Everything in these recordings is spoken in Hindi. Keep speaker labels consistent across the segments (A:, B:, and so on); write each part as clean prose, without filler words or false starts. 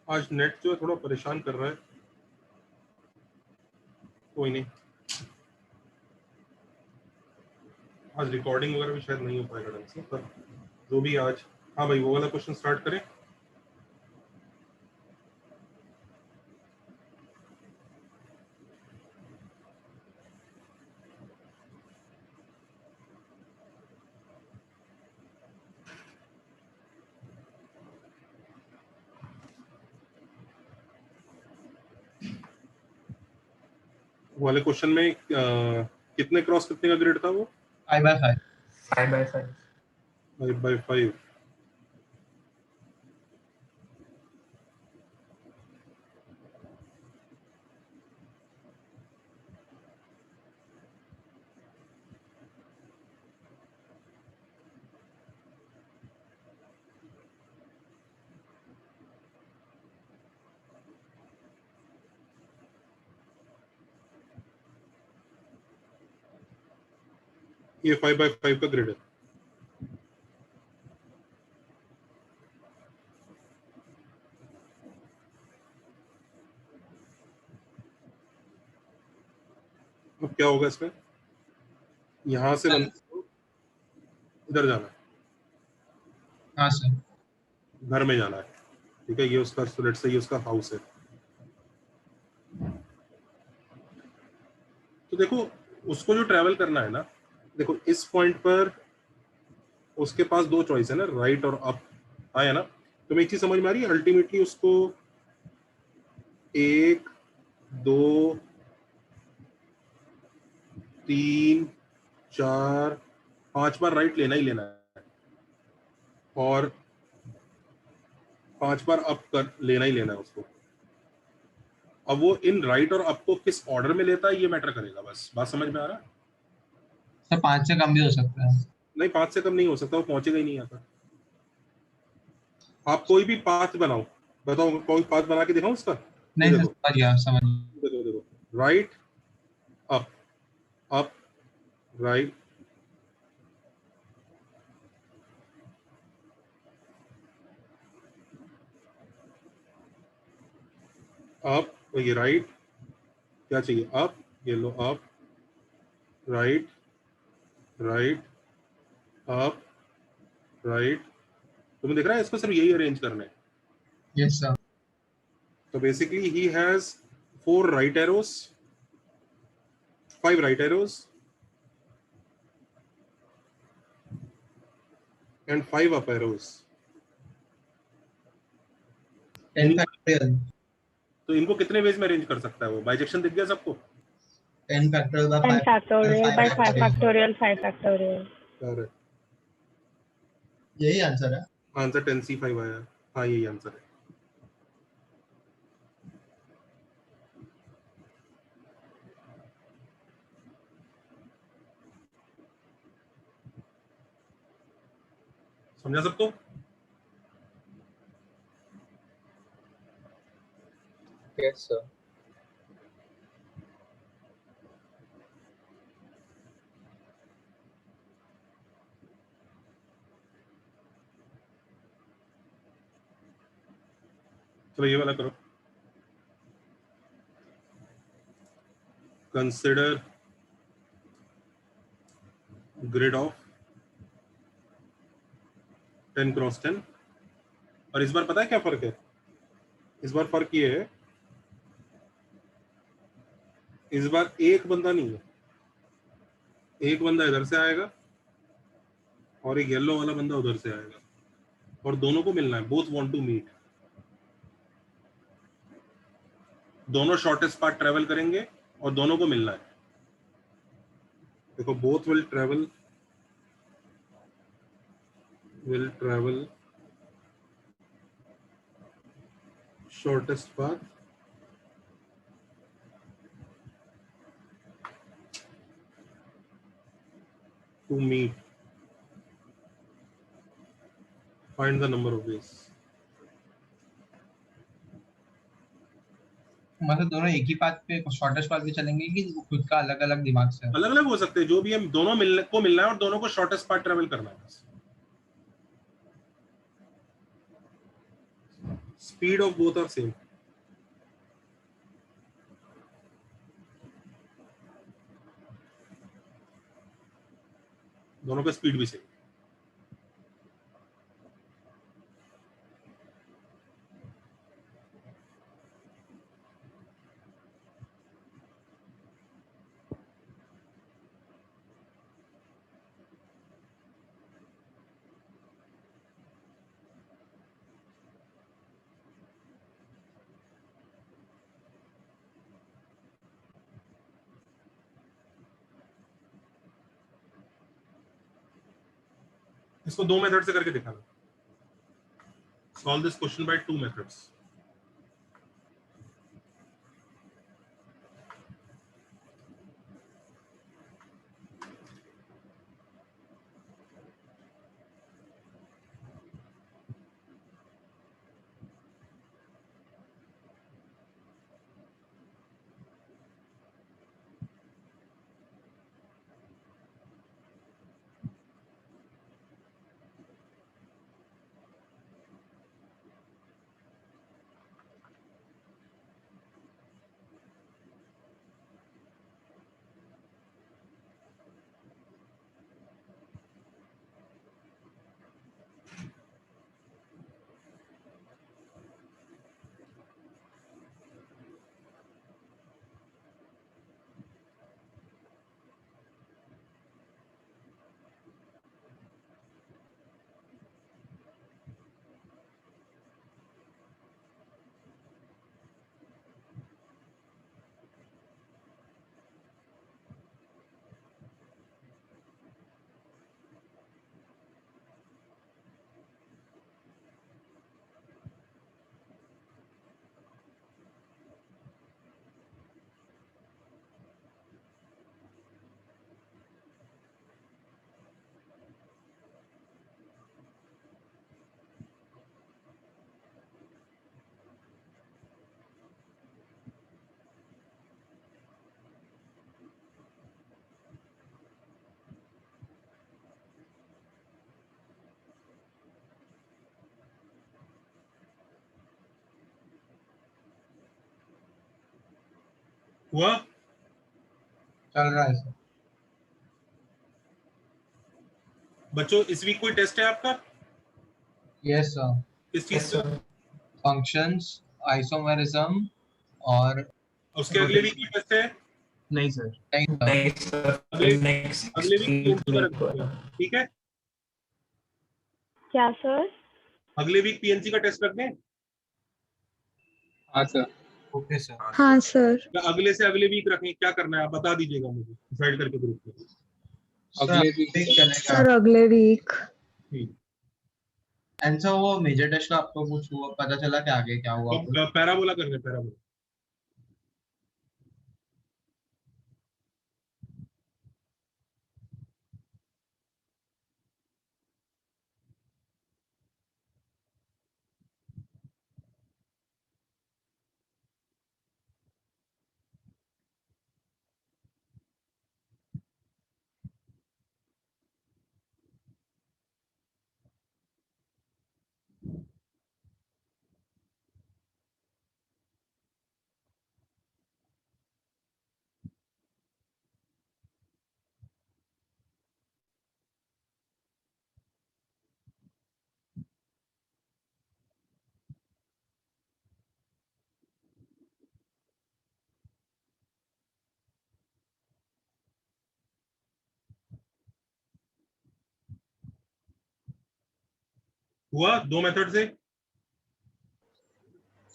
A: आज नेट जो है थोड़ा परेशान कर रहा है, कोई नहीं, आज रिकॉर्डिंग वगैरह भी शायद नहीं हो पाएगा ढंग से, पर जो भी आज। हाँ भाई, वो वाला क्वेश्चन स्टार्ट करें। वाले क्वेश्चन में कितने क्रॉस कितने का ग्रिड था वो?
B: 5x5।
C: 5x5।
A: 5x5। ये 5x5 का ग्रिड है। अब क्या होगा इसमें? यहाँ से बंदे को इधर जाना है,
B: हाँ सर।
A: घर में जाना है, ठीक है। ये उसका लेट्स से ये उसका हाउस है। तो देखो, उसको जो ट्रैवल करना है ना, देखो इस पॉइंट पर उसके पास दो चॉइस है ना, राइट और अप। आया ना? तो एक चीज समझ में आ रही है, अल्टीमेटली उसको 1 2 3 4 5 बार राइट लेना ही लेना है, और 5 बार अप कर लेना ही लेना है उसको। अब वो इन राइट और अप को किस ऑर्डर में लेता है ये मैटर करेगा, बस। बात समझ में आ रहा है?
B: सर 5 से कम भी हो सकता है।
A: नहीं, 5 से कम नहीं हो सकता, वो पहुंचेगा ही नहीं यहाँ पर। आप कोई भी पाथ बनाओ, बताओ कोई पाथ बना के दिखाऊं उसका? ये
B: नहीं सर,
A: देखो,
B: समझ गया समझ गया।
A: देखो देखो, right up, up right, up, ये राइट, क्या चाहिए? अप, ये लो up, right, right, up, right. तुम्हें दिख रहा है? इसको सिर्फ यही अरेंज करना है।
B: Yes sir.
A: तो basically he has 4 right arrows, 5 right arrows and 5 up arrows.
B: 10 factorial.
A: तो इनको कितने वेज में अरेंज कर सकता है वो? बाइजेक्शन दिख गया सबको?
B: 10 factorial by
D: 10 factorial by 5
B: factorial.
D: factorial 5 factorial.
A: Correct,
B: यही आंसर है।
A: आंसर 10C5 आया। हाँ, यही आंसर है। समझा सबको?
C: Yes sir.
A: चलो ये वाला करो। Consider grid of 10x10। और इस बार पता है क्या फर्क है? इस बार फर्क ये है, इस बार एक बंदा नहीं है, एक बंदा इधर से आएगा और एक येलो वाला बंदा उधर से आएगा, और दोनों को मिलना है। Both want to meet. दोनों शॉर्टेस्ट पाथ ट्रेवल करेंगे और दोनों को मिलना है। देखो, both will travel shortest path to meet. Find the number of ways.
B: मतलब दोनों एक ही पाथ पे शॉर्टेस्ट पाथ पे चलेंगे कि खुद का अलग अलग दिमाग से?
A: अलग अलग हो सकते हैं, जो भी हम दोनों मिलने को मिलना है और दोनों को शॉर्टेस्ट पाथ ट्रेवल करना है, बस। Speed of both are same. दोनों का स्पीड भी सेम. इसको दो मेथड से करके दिखाना. Solve this question by two methods. हुआ?
B: चल रहा है सर.
A: बच्चों इस वीक कोई टेस्ट है आपका?
B: Yes sir.
A: किस चीज का?
B: फंक्शंस, आइसोमेरिज्म और
A: उसके अगले वीक की टेस्ट है?
C: नहीं सर.
B: नहीं सर.
C: नहीं सर.
A: अगले
C: नेक्स्ट
A: अगले वीक
C: वीक
A: पीएनसी का रखते हैं. ठीक है,
D: क्या सर?
A: अगले वीक पीएनसी का टेस्ट रख दें
B: हाँ सर. Okay sir.
D: हाँ सर.
A: या अगले से अगले वीक रखें? क्या करना है आप बता दीजिएगा मुझे, डिसाइड करके ग्रुप में.
B: अगले वीक चलेगा.
D: सर अगले वीक.
A: ठीक.
B: एंड सर वो मेजर टेस्ट का आपको कुछ हुआ पता चला कि आगे क्या हुआ?
A: तो पैराबोला करने, पैराबोला. हुआ दो मेथड से?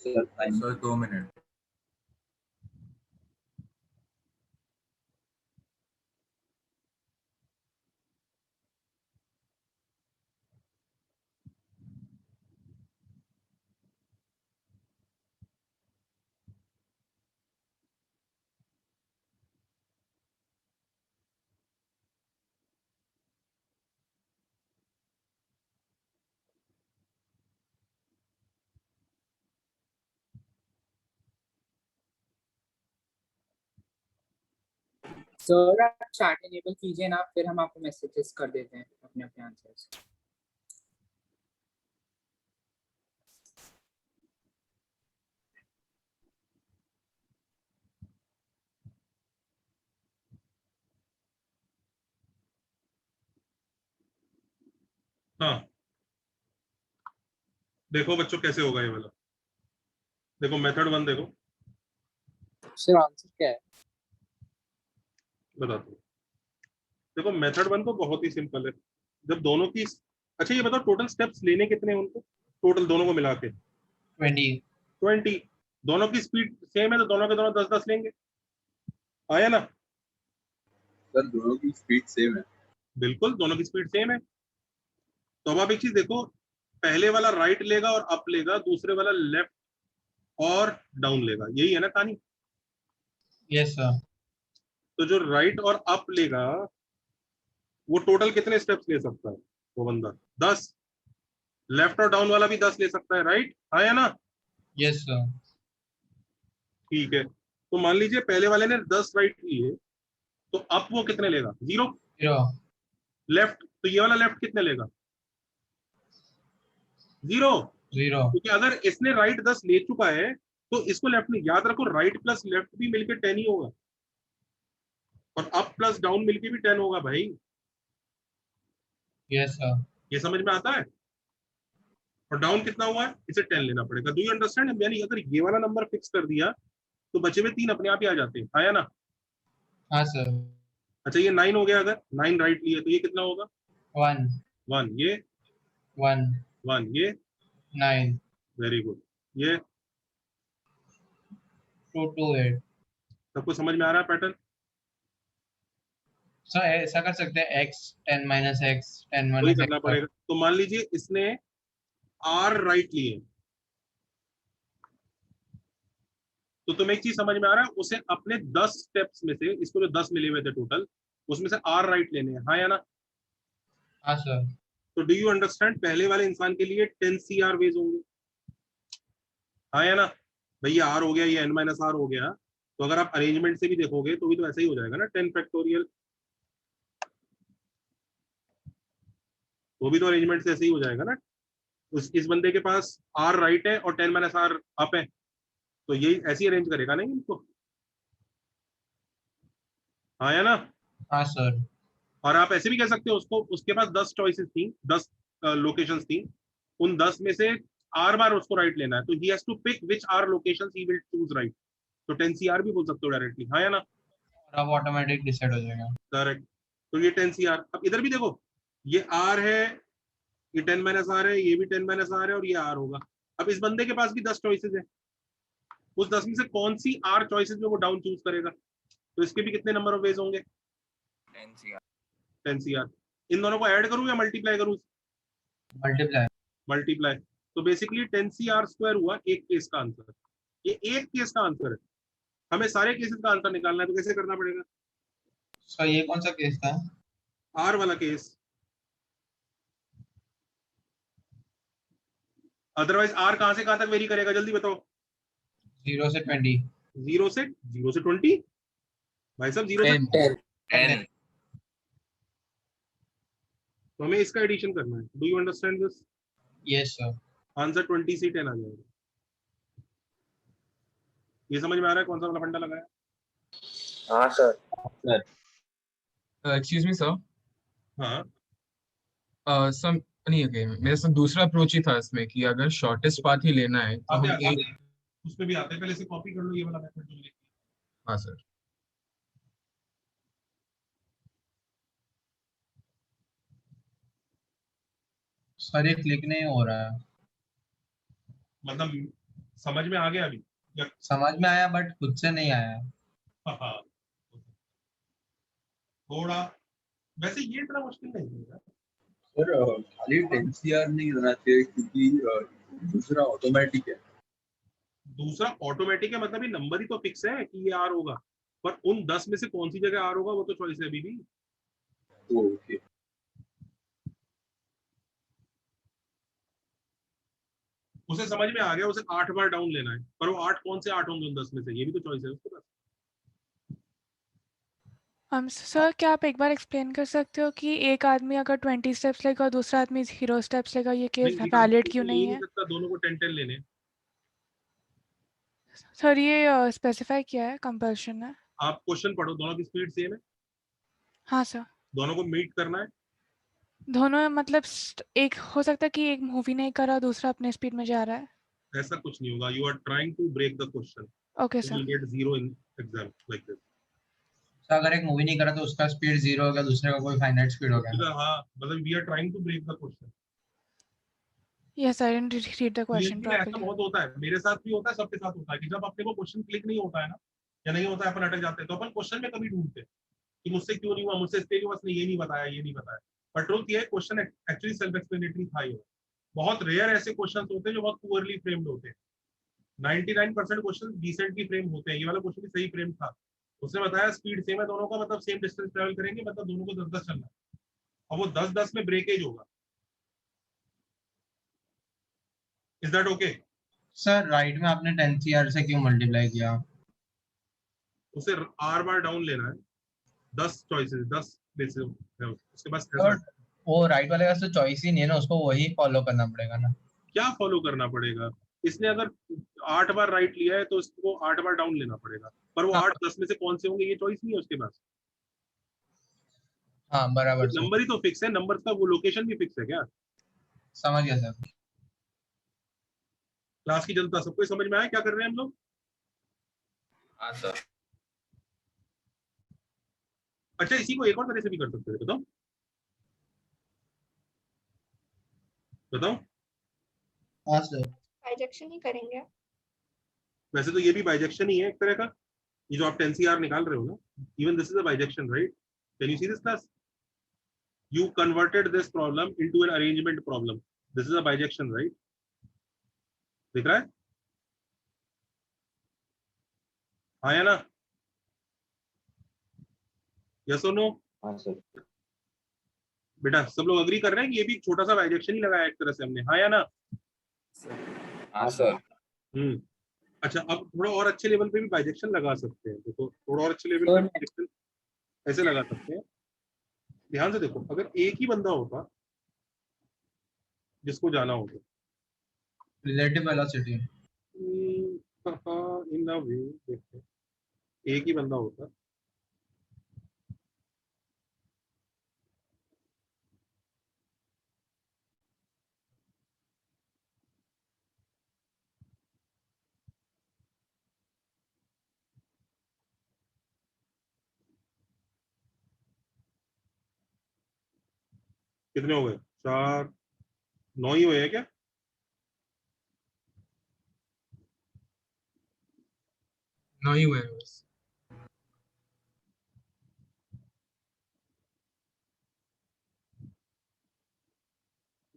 C: Sir 2 minute.
E: सर आप चैट इनेबल कीजिए ना, फिर हम आपको मैसेजेस कर देते हैं अपने अपने आंसर्स.
A: हाँ देखो बच्चों कैसे होगा ये वाला, देखो मेथड 1 देखो,
E: सर आंसर क्या है?
A: बताता हूँ। देखो मेथड 1 तो बहुत ही सिंपल है, जब दोनों की, अच्छा ये बताओ टोटल स्टेप्स लेने कितने हैं उनको, टोटल दोनों को मिला के
B: 20।
A: 20, दोनों की स्पीड सेम है तो दोनों के दोनों 10-10 लेंगे, आया ना?
C: सर दोनों की स्पीड सेम है।
A: बिल्कुल दोनों की स्पीड सेम है। तो अब आप एक चीज देखो, पहले वाला राइट लेगा और अप लेगा, दूसरे वाला लेफ्ट और डाउन लेगा, यही है ना कहानी?
B: Yes sir.
A: तो जो राइट और अप लेगा वो टोटल कितने स्टेप्स ले सकता है वो बंदा? 10। लेफ्ट और डाउन वाला भी 10 ले सकता है, राइट, आया ना?
B: Yes sir.
A: ठीक है, तो मान लीजिए पहले वाले ने 10 राइट लिए, तो अप वो कितने लेगा? 0।
B: 0।
A: लेफ्ट, तो ये वाला लेफ्ट कितने लेगा? 0।
B: 0।
A: क्योंकि अगर इसने राइट 10 ले चुका है तो इसको लेफ्ट में, याद रखो राइट प्लस लेफ्ट भी मिलकर 10 ही होगा, और अप प्लस डाउन मिलके भी 10 होगा भाई,
B: यस सर।
A: ये समझ में आता है? और डाउन कितना हुआ है, इसे 10 लेना पड़ेगा। Do you understand? यानी अगर ये वाला नंबर फिक्स कर दिया तो बचे हुए 3 अपने आप ही आ जाते हैं, आया ना?
B: हाँ सर।
A: अच्छा ये 9 हो गया, अगर 9 राइट लिए तो ये कितना होगा?
B: 1
A: 1, ये
B: 1
A: 1, ये
B: 9
A: वेरी गुड, ये
B: 2 2 8।
A: सबको समझ में आ रहा है पैटर्न?
B: सर ऐसा कर सकते हैं x 10 माइनस x 10
A: वही
B: माइनस
A: करना
B: x
A: पड़ेगा। तो मान लीजिए इसने आर राइट लिए, तो तुम्हें एक चीज समझ में आ रहा है, उसे अपने 10 स्टेप्स में से, इसको जो 10 मिले हुए थे टोटल, उसमें से आर राइट लेने हैं, हाँ या ना?
B: हाँ सर।
A: तो डू यू अंडरस्टैंड, पहले वाले इंसान के लिए 10 सी आर वेज होंगे, हाँ या ना? भैया आर हो गया, ये एन माइनस आर हो गया, तो अगर आप अरेंजमेंट से भी देखोगे तो भी तो ऐसा ही हो जाएगा ना, 10 फैक्टोरियल, वो भी तो अरेंजमेंट से ऐसे ही हो जाएगा ना। इस बंदे के पास आर राइट है और 10 माइनस आर अप है, तो यही ऐसे ही अरेंज करेगा नहीं इनको, हाँ या ना?
B: हाँ सर।
A: और आप ऐसे भी कह सकते हो उसको, उसके पास 10 चॉइसेस थी, 10 लोकेशंस थी, उन 10 में से आर बार उसको राइट लेना है, तो he has to pick which are locations he will choose right, तो 10 सी आर भी बोल सकते हो डायरेक्टली, हाँ या ना?
B: और अब ऑटोमेटिक डिसाइड हो जाएगा।
A: करेक्ट। तो ये 10 सी आर, अब इधर भी देखो, ये आर है, ये 10 माइनस आर है, ये भी 10 माइनस आर है, और ये आर होगा। अब इस बंदे के पास भी 10 चॉइसेस है, उस 10 में से कौन सी आर चॉइसेस में वो डाउन चूज करेगा, तो इसके भी कितने नंबर ऑफ वेज होंगे?
C: 10 CR।
A: 10 C R. इन दोनों को ऐड करूं या मल्टीप्लाई करूं?
B: मल्टीप्लाई।
A: मल्टीप्लाई। तो बेसिकली 10 सी आर स्क्वायर हुआ एक केस का आंसर, ये एक केस का आंसर है, हमें सारे केसेस का आंसर निकालना है, तो कैसे करना पड़ेगा?
B: सर ये कौन सा केस था?
A: आर वाला केस, अदरवाइज आर कहां से कहां तक वेरी करेगा, जल्दी बताओ।
B: 0 से 20।
A: 0 से 20, भाई साहब 0 से
E: 10 10
C: 10।
A: तो हमें इसका एडिशन करना है, do you understand this?
B: Yes sir.
A: Answer 20 से 10 आ जाएगा, ये समझ में आ रहा है कौन सा वाला फंडा लगाया?
E: हाँ sir.
C: Sir
F: excuse me sir,
A: हाँ
F: सम नहीं ओके, मेरे साथ दूसरा अप्रोच ही था इसमें कि अगर शॉर्टेस्ट पाथ ही लेना है तो हम एक,
A: उसमें भी आते हैं, पहले से कॉपी कर लो ये वाला मेथड जो लिखा है।
F: हाँ सर,
B: सर ये क्लिक नहीं हो रहा है।
A: मतलब समझ में आ गया अभी या?
B: समझ में आया बट खुद से नहीं आया।
A: हाँ, थोड़ा, वैसे ये इतना मुश्किल नहीं है यार।
C: सर खाली 10 CR नहीं होना चाहिए क्योंकि दूसरा ऑटोमेटिक है।
A: दूसरा ऑटोमेटिक है, मतलब ये नंबर ही तो फिक्स है कि ये आर होगा, पर उन 10 में से कौन सी जगह आर होगा वो तो चॉइस है अभी भी।
C: ओके।
A: उसे समझ में आ गया, उसे 8 बार डाउन लेना है, पर वो 8 कौन से 8 होंगे उन 10 में से, ये भी तो चॉइस है उसके पास।
G: सर क्या आप एक बार एक्सप्लेन कर सकते हो कि एक आदमी अगर 20 स्टेप्स लेगा और दूसरा आदमी 0 स्टेप्स लेगा, ये केस
A: नहीं,
G: वैलिड क्यों
A: ले
G: नहीं
A: नहीं
G: है?
A: सकता, दोनों को 10-10 लेने हैं।
G: सर ये स्पेसिफाई किया है, कंपल्शन है?
A: आप क्वेश्चन पढ़ो, दोनों की स्पीड सेम है,
G: हाँ सर।
A: दोनों को मीट करना है,
G: दोनों मतलब एक हो सकता है कि एक मूवी नहीं कर रहा, दूसरा अपने स्पीड में जा रहा है।
A: ऐसा कुछ नहीं होगा, you are trying to break the question,
G: okay
A: you
G: sir.
A: Will get 0 in exam like this.
B: तो अगर एक मूवी नहीं करा तो उसका स्पीड 0 हो गया, दूसरे का कोई फाइनाइट स्पीड हो गया।
A: हाँ, मतलब we are trying to break the question.
G: Yes I didn't read the question
A: लेकिन ऐसा
G: प्रॉपर्ली।
A: बहुत होता है, मेरे साथ भी होता है, सबके साथ होता है कि जब अपने को क्वेश्चन क्लिक नहीं होता है ना, या नहीं होता है, अपन अटक जाते हैं, तो अपन क्वेश्चन में कभी ढूंढते हैं कि मुझसे क्यों नहीं हुआ, मुझसे इसलिए क्यों, बस ने ये नहीं बताया, ये नहीं बताया। पर ट्रुथ ये है, क्वेश्चन एक्चुअली सेल्फ एक्सप्लेनेटरी था ही। बहुत रेयर ऐसे क्वेश्चन होते हैं जो बहुत पुअरली फ्रेम्ड होते हैं। 99% क्वेश्चन डिसेंटली फ्रेम होते हैं। ये वाला क्वेश्चन भी सही फ्रेम था। उसने बताया स्पीड सेम है दोनों का, मतलब सेम डिस्टेंस ट्रेवल करेंगे, मतलब दोनों को 10-10 चलना है, और वो 10-10 में ब्रेकेज होगा। Is that okay?
B: Sir right में आपने 10 CR से क्यों मल्टीप्लाई किया?
A: उसे आर बार डाउन लेना है, 10 चॉइसेस, 10 प्लेसेस है उसके पास।
B: और वो राइट वाले का तो चॉइस ही नहीं है ना, उसको वही फॉलो करना पड़ेगा ना।
A: क्या फॉलो करना पड़ेगा? इसने अगर 8 बार राइट लिया है तो इसको 8 बार डाउन लेना पड़ेगा, पर वो
B: हाँ
A: 8-10 में से कौन से होंगे ये चॉइस नहीं है उसके पास।
B: हाँ बराबर सर,
A: नंबर ही तो फिक्स है, नंबर का वो लोकेशन भी फिक्स है क्या?
B: समझ गया सर।
A: क्लास की जनता, सबको समझ में आया क्या कर रहे हैं हम लोग?
C: हाँ सर।
A: अच्छा, इसी को एक और तरह से भी कर सकते हैं, बताओ बताओ।
B: हाँ सर।
D: बाइजेक्शन ही करेंगे।
A: वैसे तो ये भी बाइजेक्शन ही है एक तरह का, ये जो आप 10 CR निकाल रहे हो ना, even this is a bijection, right? Can you see this class? You converted this problem into an arrangement problem. This is a bijection, right? दिख रहा है? हाँ या ना? Yes or no?
C: हाँ सर।
A: बेटा सब लोग अग्री कर रहे हैं कि ये भी छोटा सा बाइजेक्शन ही लगाया एक तरह से हमने, हाँ या ना?
C: हाँ सर।
A: हम्म। अच्छा, अब थोड़ा और अच्छे लेवल पे भी बाइजेक्शन लगा सकते हैं। देखो, थोड़ा और अच्छे लेवल पे बाइजेक्शन ऐसे लगा सकते हैं। ध्यान से देखो, अगर एक ही बंदा होता जिसको जाना होता,
B: रिलेटिव वेलोसिटी।
A: इन अ वे, देखो एक ही बंदा होता, कितने हो गए? 4, 9 ही हुए हैं क्या?
F: 9 ही हुए हैं बस।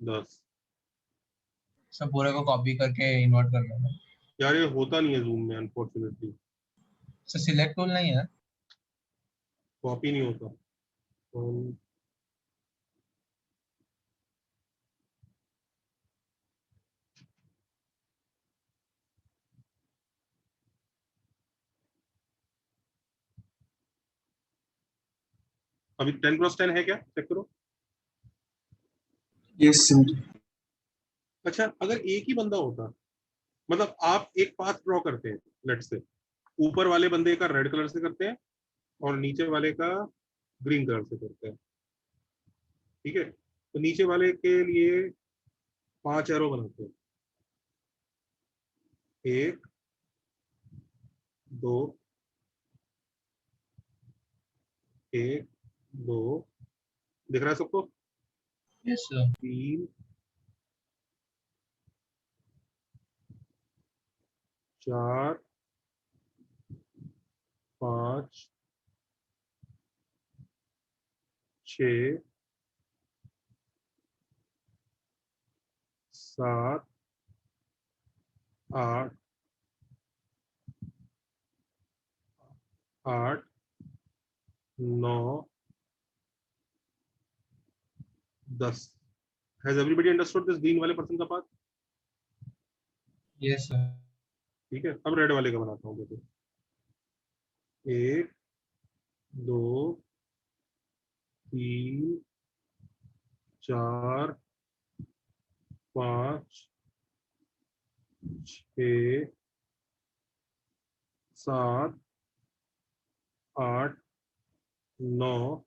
A: 10।
B: सब पूरे को कॉपी करके इन्वर्ट कर लेना।
A: यार ये होता नहीं है जूम में, अनफॉर्चुनेटली
B: सर सिलेक्ट टूल नहीं है।
A: कॉपी नहीं होता। अभी 10x10 है क्या, चेक करो।
C: Yes sir.
A: अच्छा, अगर एक ही बंदा होता, मतलब आप एक पाथ ड्रॉ करते हैं, लेट्स से ऊपर वाले बंदे का रेड कलर से करते हैं और नीचे वाले का ग्रीन कलर से करते हैं, ठीक है? तो नीचे वाले के लिए 5 एरो बनाते हैं, 1 2 1 2, दिख रहा है सबको?
B: Yes sir.
A: 3 4 5 6 7 8 8 9 10। Has everybody understood this green वाले पर्सन का पाथ?
B: Yes sir.
A: ठीक है, अब रेड वाले का बनाता हूँ। देखो, 1 2 3 4 5 6 7 8 9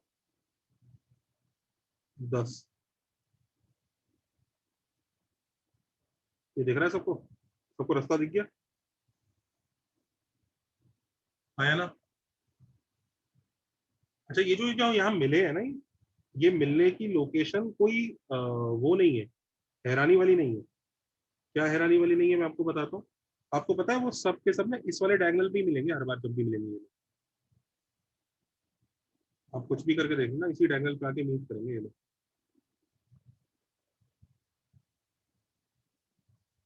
A: 10। ये दिख रहा है सबको? सबको रास्ता दिख गया? आया ना? अच्छा, ये जो यहाँ मिले हैं ना, ये मिलने की लोकेशन कोई वो नहीं है, हैरानी वाली नहीं है। क्या हैरानी वाली नहीं है, मैं आपको बताता हूँ। आपको पता है वो सब के सब ना इस वाले डायगोनल पे ही मिलेंगे हर बार जब भी मिलेंगे ये लोग। आप कुछ भी करके देखें ना, इसी डायगोनल पे आके मीट करेंगे ये लोग।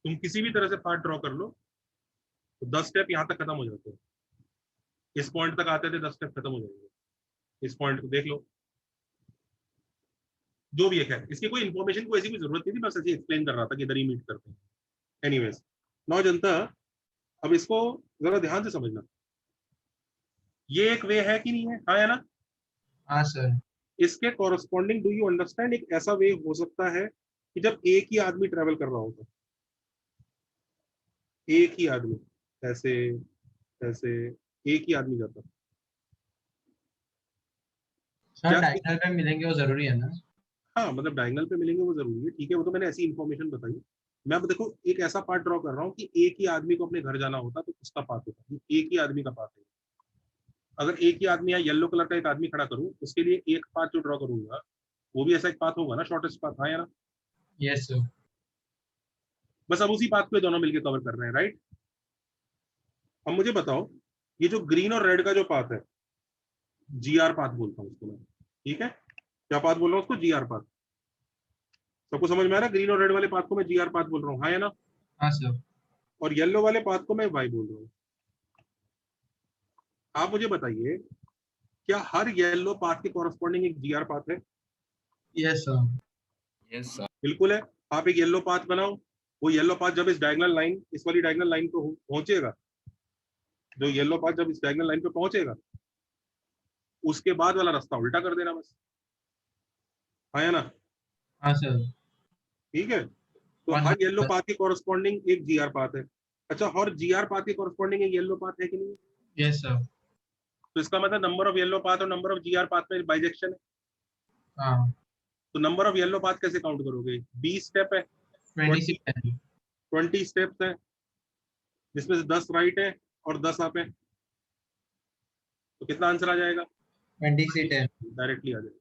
A: तुम किसी भी तरह से पार्ट ड्रॉ कर लो तो 10 स्टेप यहाँ तक खत्म हो जाते हैं। इस पॉइंट तक आते थे 10 स्टेप खत्म हो जाएंगे। इस पॉइंट को देख लो, जो भी है। इसकी कोई इन्फॉर्मेशन को ऐसी कोई जरूरत नहीं थी, बस ऐसे एक्सप्लेन कर रहा था कि इधर ही मीट करते हैं। एनीवेज, नौ जनता, अब इसको जरा ध्यान से समझना। ये एक वे है कि नहीं है? हाँ या ना?
B: हाँ सर।
A: इसके कॉरस्पॉन्डिंग डू यू अंडरस्टैंड एक ऐसा वे हो सकता है कि जब एक ही आदमी ट्रेवल कर रहा होगा, एक ही आदमी ऐसे ऐसे एक ही आदमी जाता।
B: सर डायगोनल पे मिलेंगे वो जरूरी है ना?
A: हाँ, मतलब डायगोनल पे मिलेंगे वो जरूरी है, ठीक है, वो तो मैंने ऐसी इन्फॉर्मेशन बताई। मैं अब देखो एक ऐसा पार्ट ड्रॉ कर रहा हूँ कि एक ही आदमी को अपने घर जाना होता तो उसका पाथ होता, एक ही आदमी का पाथ है। अगर एक ही आदमी यहाँ येलो कलर का एक आदमी खड़ा करूँ, उसके लिए एक पाथ जो ड्रॉ करूंगा वो भी ऐसा एक पाथ होगा ना, शॉर्टेस्ट पाथ। हाँ या ना?
B: Yes sir.
A: बस अब उसी पाथ को दोनों मिलकर कवर कर रहे हैं, राइट? अब मुझे बताओ, ये जो ग्रीन और रेड का जो पाथ है, GR पाथ बोलता हूँ उसको मैं, ठीक है? क्या पाथ बोल रहा हूँ उसको? GR path. सबको समझ में आ रहा है? ग्रीन और रेड वाले पाथ को मैं GR पाथ बोल रहा हूँ, हाँ या ना?
B: हाँ सर।
A: और येलो वाले पाथ को मैं Y बोल रहा हूँ। आप मुझे बताइए, क्या हर येलो पाथ के कॉरस्पॉन्डिंग एक GR पाथ है?
B: Yes sir.
C: Yes sir.
A: बिल्कुल है। आप एक येलो पाथ बनाओ, वो येलो पाथ जब इस डायगोनल लाइन, इस वाली डायगोनल लाइन पे पहुंचेगा, जो येलो पाथ जब इस डायगोनल लाइन पे पहुंचेगा, उसके बाद वाला रास्ता उल्टा कर देना बस। हाँ या ना?
B: हाँ सर।
A: ठीक है, तो हर येलो पाथ के कॉरस्पॉन्डिंग एक GR पाथ है। अच्छा, हर GR पाथ के कॉरस्पॉन्डिंग एक येलो पाथ है कि नहीं?
B: Yes sir.
A: तो इसका मतलब नंबर ऑफ येलो पाथ और नंबर ऑफ GR पाथ में बाइजेक्शन है।
B: हाँ।
A: तो नंबर ऑफ येलो पाथ कैसे काउंट करोगे? 20 स्टेप है,
B: 26 है।
A: 20 स्टेप्स है, जिसमें से 10 राइट है और 10 आप है, तो कितना आंसर आ जाएगा?
B: 26 है।
A: डायरेक्टली आ जाएगा।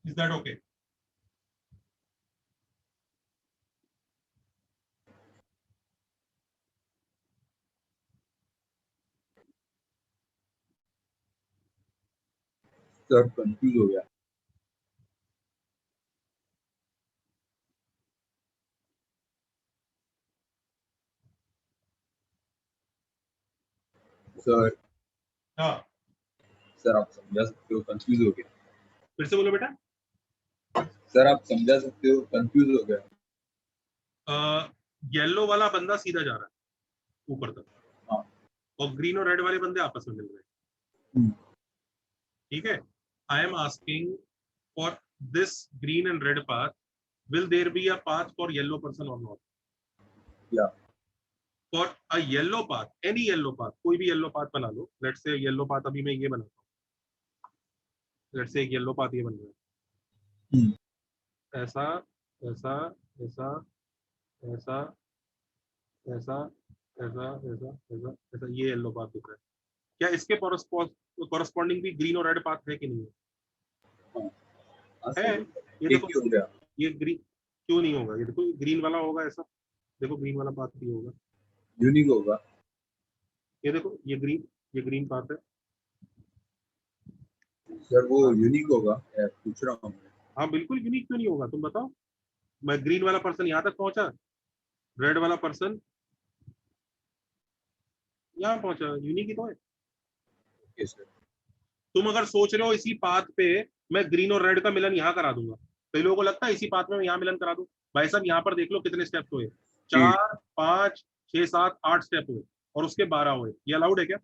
A: Is that okay?
C: Sir confuse हो गया। सर
A: हाँ,
C: सर आप समझा सकते हो, कंफ्यूज हो गया।
A: फिर से बोलो बेटा।
C: सर आप समझा सकते हो, कंफ्यूज हो गया।
A: येलो वाला बंदा सीधा जा रहा है ऊपर तक,
C: हाँ।
A: और ग्रीन और रेड वाले बंदे आपस में मिल रहे हैं,
C: हम्म।
A: ठीक है? I am asking for this green and red path, will there be a path for yellow person or not?
C: Yeah.
A: For a yellow path, any yellow path, कोई भी yellow path बना लो। Let's say yellow path अभी मैं ये बनाता हूँ, let's say एक yellow path ये बन रहा है, ऐसा ऐसा ऐसा ऐसा ऐसा ऐसा ऐसा ऐसा ऐसा, ये yellow path दिख रहा है। क्या इसके कॉरस्पॉन्डिंग भी ग्रीन और रेड पाथ है कि नहीं है? ये देखो,
C: हो गया।
A: ये ग्रीन क्यों नहीं होगा? ये देखो ग्रीन वाला होगा ऐसा, देखो ग्रीन वाला पाथ भी होगा,
C: यूनिक होगा।
A: ये देखो ये ग्रीन पाथ है।
C: सर वो यूनिक होगा, पूछ रहा हूँ मैं।
A: हाँ बिल्कुल यूनिक क्यों नहीं होगा, तुम बताओ। मैं ग्रीन वाला पर्सन यहाँ तक पहुंचा, रेड वाला पर्सन यहाँ पहुंचा, यूनिक ही तो है।
C: Okay sir.
A: तुम अगर सोच रहे हो इसी पाथ पे मैं ग्रीन और रेड का मिलन यहाँ करा दूंगा, कई लोगों को लगता है इसी पाथ में मैं यहाँ मिलन करा दूं। भाई साहब यहाँ पर देख लो कितने स्टेप्स हुए, 4 5 6 7 8 स्टेप हुए और उसके 12 हुए। ये अलाउड है क्या?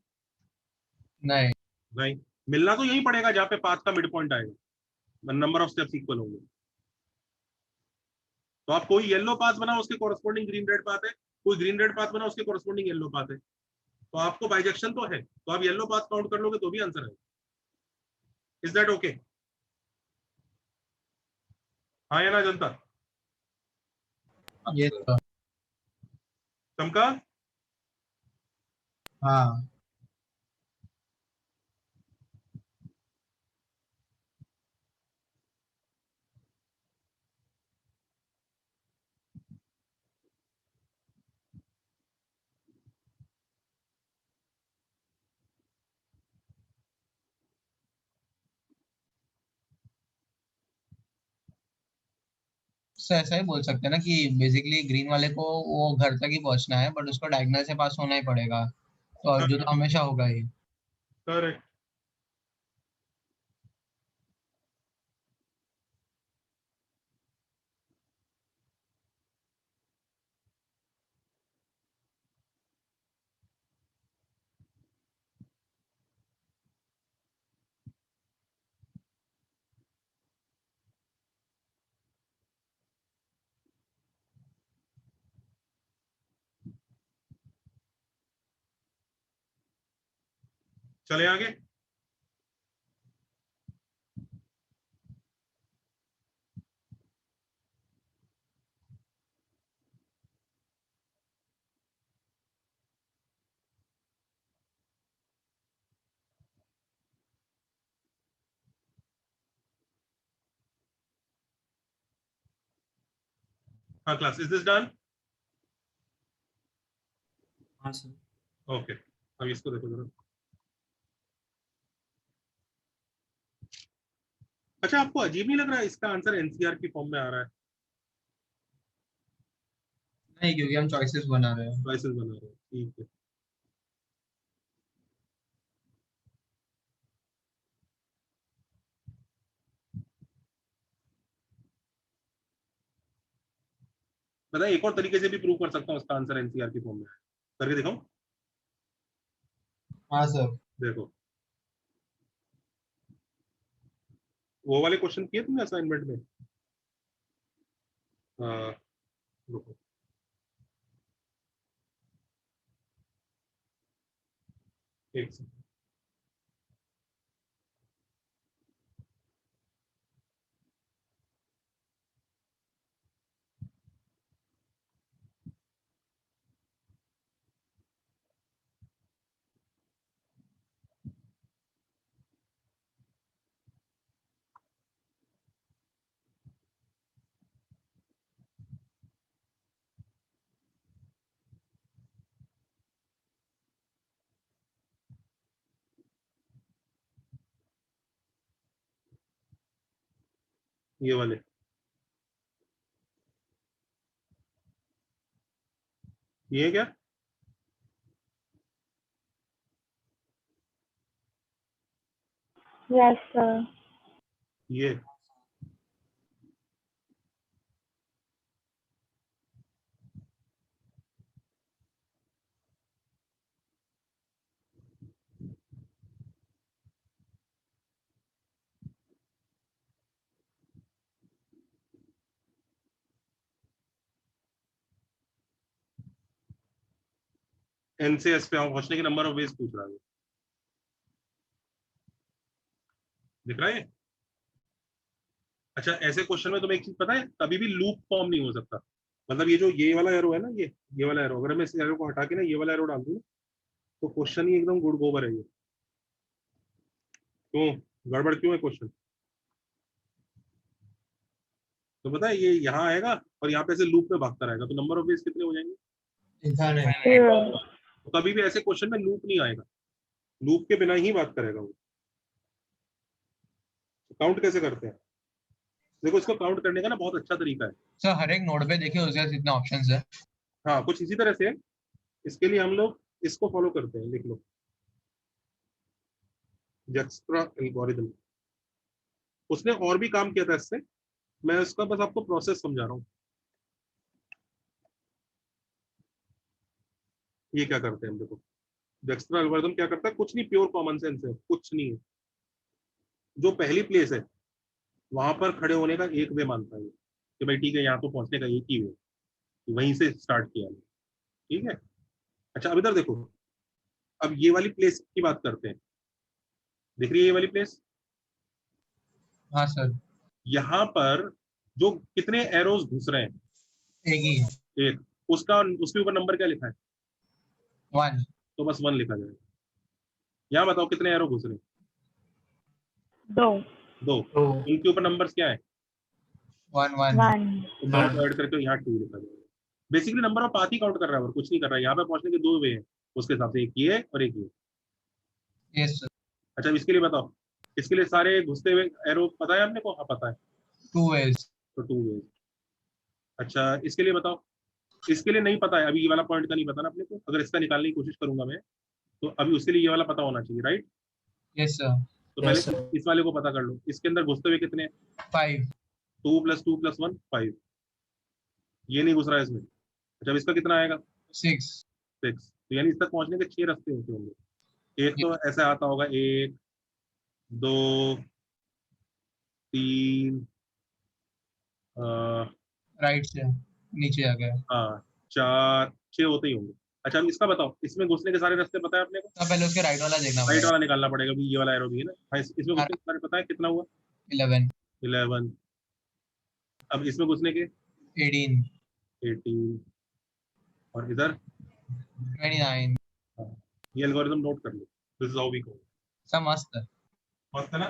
B: नहीं।
A: नहीं, मिलना तो यही पड़ेगा जहाँ पे पाथ का मिड पॉइंट आएगा, नंबर ऑफ स्टेप्स इक्वल होंगे। तो आप कोई येलो पाथ बनाओ उसके कॉरस्पॉन्डिंग ग्रीन रेड पाथ है, कोई ग्रीन रेड पाथ बनाओ उसके कॉरस्पॉन्डिंग येलो पाथ है, तो आपको बाइजेक्शन तो है, तो आप येलो पाथ काउंट कर लोगे तो भी आंसर है। Is that okay? हाँ या ना जनता?
B: ये तो
A: चमका?
B: हाँ तो ऐसा ही बोल सकते हैं ना कि बेसिकली ग्रीन वाले को वो घर तक ही पहुंचना है, बट उसको डायगोनल से पास होना ही पड़ेगा, तो जो तो हमेशा होगा ही।
A: करेक्ट। चले आगे। हाँ क्लास, इज दिस डन?
H: हाँ सर।
A: ओके, अब इसको देखो जरा। अच्छा, आपको अजीब नहीं लग रहा है इसका आंसर एनसीआर की फॉर्म में आ रहा है?
B: नहीं, क्योंकि हम चॉइसेस बना रहे हैं।
A: चॉइसेस बना रहे हैं, ठीक है। पता है, एक और तरीके से भी प्रूव कर सकता हूँ इसका आंसर एनसीआर की फॉर्म में है। करके दिखाऊं?
B: हाँ सर।
A: देखो, वो वाले क्वेश्चन किए तुमने असाइनमेंट में? हाँ, रुको। एक सेकंड। ये वाले ये क्या?
D: Yes, sir.
A: ये एन से एस पे पहुंचने के नंबर ऑफ वेज पूछ रहा है। दिख रहा है ये? अच्छा, ऐसे क्वेश्चन में तुम्हें एक चीज पता है, कभी भी लूप फॉर्म नहीं हो सकता। मतलब ये जो ये वाला एरो है ना, ये वाला एरो, अगर मैं इस एरो को हटा के ना ये वाला एरो डाल दूं तो क्वेश्चन ही एकदम गुड़ गोबर है ये। क्यों गड़बड़ क्यों है क्वेश्चन? तो पता है ये यहाँ आएगा और यहाँ पे से लूप में भागता रहेगा, तो नंबर ऑफ वेज कितने हो जाएंगे?
B: इंसान है।
D: Zero.
A: तो कभी भी ऐसे क्वेश्चन में लूप नहीं आएगा, लूप के बिना ही बात करेगा वो। काउंट कैसे करते हैं? देखो, इसको काउंट करने का ना बहुत अच्छा तरीका है।
B: सर हर एक नोड पे देखिए उसके पास कितने ऑप्शंस है।
A: हाँ, कुछ इसी तरह से है। इसके लिए हम लोग इसको फॉलो करते हैं, लिख लो, जैक्स्ट्रा एल्गोरिथम। उसने और भी काम किया था इससे, मैं उसका बस आपको प्रोसेस समझा रहा हूँ। ये क्या करते हैं हम, देखो, जैक्स्ट्रा एल्गोरिथम क्या करता है, कुछ नहीं, प्योर कॉमन सेंस है, कुछ नहीं है। जो पहली प्लेस है वहां पर खड़े होने का एक वे मानता है ये, कि भाई ठीक है, यहाँ तो पहुंचने का एक ही वे, वहीं से स्टार्ट किया है। ठीक है। अच्छा, अब इधर देखो, अब ये वाली प्लेस की बात करते हैं। दिख रही है ये वाली प्लेस?
B: हाँ सर,
A: यहाँ पर जो कितने एरोज घुस रहे हैं,
B: एक ही,
A: एक, उसका उसके ऊपर नंबर क्या लिखा है?
B: 1,
A: तो बस 1 लिखा जाएगा। यहाँ बताओ कितने एरो घुस रहे हैं?
D: 2,
A: 2।
H: तो
A: उनके ऊपर नंबर्स क्या है?
B: 1, 1,
D: 1,
A: तो 2 को ऐड करके यहाँ 2 लिखा जाएगा। Basically number of path he count कर रहा है और कुछ नहीं कर रहा है। यहाँ पे पहुंचने के 2 वे हैं, उसके हिसाब से, एक ये और एक ये।
B: यस सर,
A: अच्छा, इसके लिए बताओ, इसके लिए सारे घुसते हुए एरो पता है आपने को? हाँ पता है,
B: 2 ways,
A: तो 2 वे। अच्छा, इसके लिए बताओ, इसके लिए नहीं पता है अभी, ये वाला पॉइंट का नहीं पता ना अपने को। अगर इसका निकालने की कोशिश करूंगा मैं, तो अभी उसके लिए ये वाला पता होना चाहिए, राइट?
B: यस सर,
A: तो
H: Yes,
A: पहले
H: sir.
A: इस वाले को पता कर लो, इसके अंदर घुसते हुए कितने?
B: 5,
A: 2 + 2 + 1 5। ये नहीं घुस रहा है इसमें। अच्छा, अब इसका कितना आएगा?
B: 6,
A: 6। तो यानी इस तक पहुंचने के 6 रास्ते होते होंगे। एक तो ऐसे आता होगा, 1 2 3,
B: राइट से नीचे आ गया।
A: हाँ 4 6 होते ही होंगे। अच्छा, अब इसका बताओ, इसमें घुसने के सारे रास्ते पता है अपने को?
B: तो पहले उसके राइट वाला देखना
A: राइट
B: पड़ेगा।
A: वाला निकालना पड़ेगा, भी ये वाला एरो भी है ना। हाँ, इसमें घुसने के सारे पता है, कितना हुआ?
B: 11,
A: 11। अब इसमें घुसने के
B: 18,
A: 18, और इधर
B: 29,
A: ये एल्गोरिथम नोट कर लो, this is how we go.
B: सब मस्त है।
A: मस्त है ना?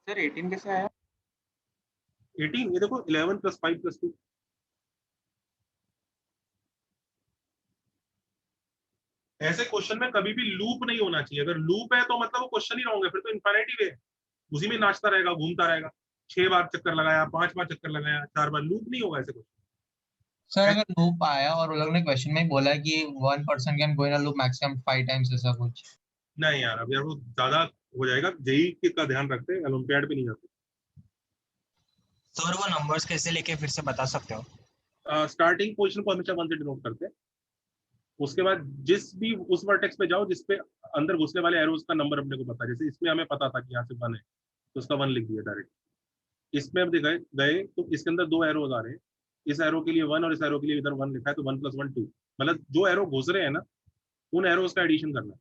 E: सर 18 कैसे आया?
A: 18, ये देखो 11 + 5 + 2। ऐसे क्वेश्चन में कभी भी लूप नहीं होना चाहिए। अगर लूप है तो मतलब वो क्वेश्चन ही रॉन्ग है, फिर तो इन्फिनिटी वे है, उसी में नाचता रहेगा, घूमता रहेगा। 6 बार चक्कर लगाया, 5 बार चक्कर लगाया, 4 बार, लूप नहीं होगा ऐसे क्वेश्चन।
B: सर अगर लूप आया और वो लोग ने क्वेश्चन में ही बोला है कि 1% can go in a loop maximum 5 times, ऐसा कुछ।
A: नहीं यार, अब यार वो ज्यादा हो जाएगा। जेई का ध्यान रखते हैं, ओलंपियाड पे नहीं जाते।
I: सर वो नंबर्स कैसे लेके फिर से बता सकते हो?
A: स्टार्टिंग पोजीशन को हमेशा 1 से डिनोट करते हैं। उसके बाद जिस भी उस वर्टेक्स पे जाओ जिसपे अंदर घुसने वाले एरोज का नंबर अपने को पता है। जैसे इसमें हमें पता था कि यहाँ से 1 है, तो उसका 1 लिख दिया डायरेक्ट। इसमें अब गए गए तो इसके अंदर 2 एरोज आ रहे हैं, इस एरो के लिए 1 और इस एरो के लिए इधर 1 लिखा है, तो 1 + 1 2। मतलब जो एरो घुस रहे हैं ना, उन एरोज का एडिशन करना है।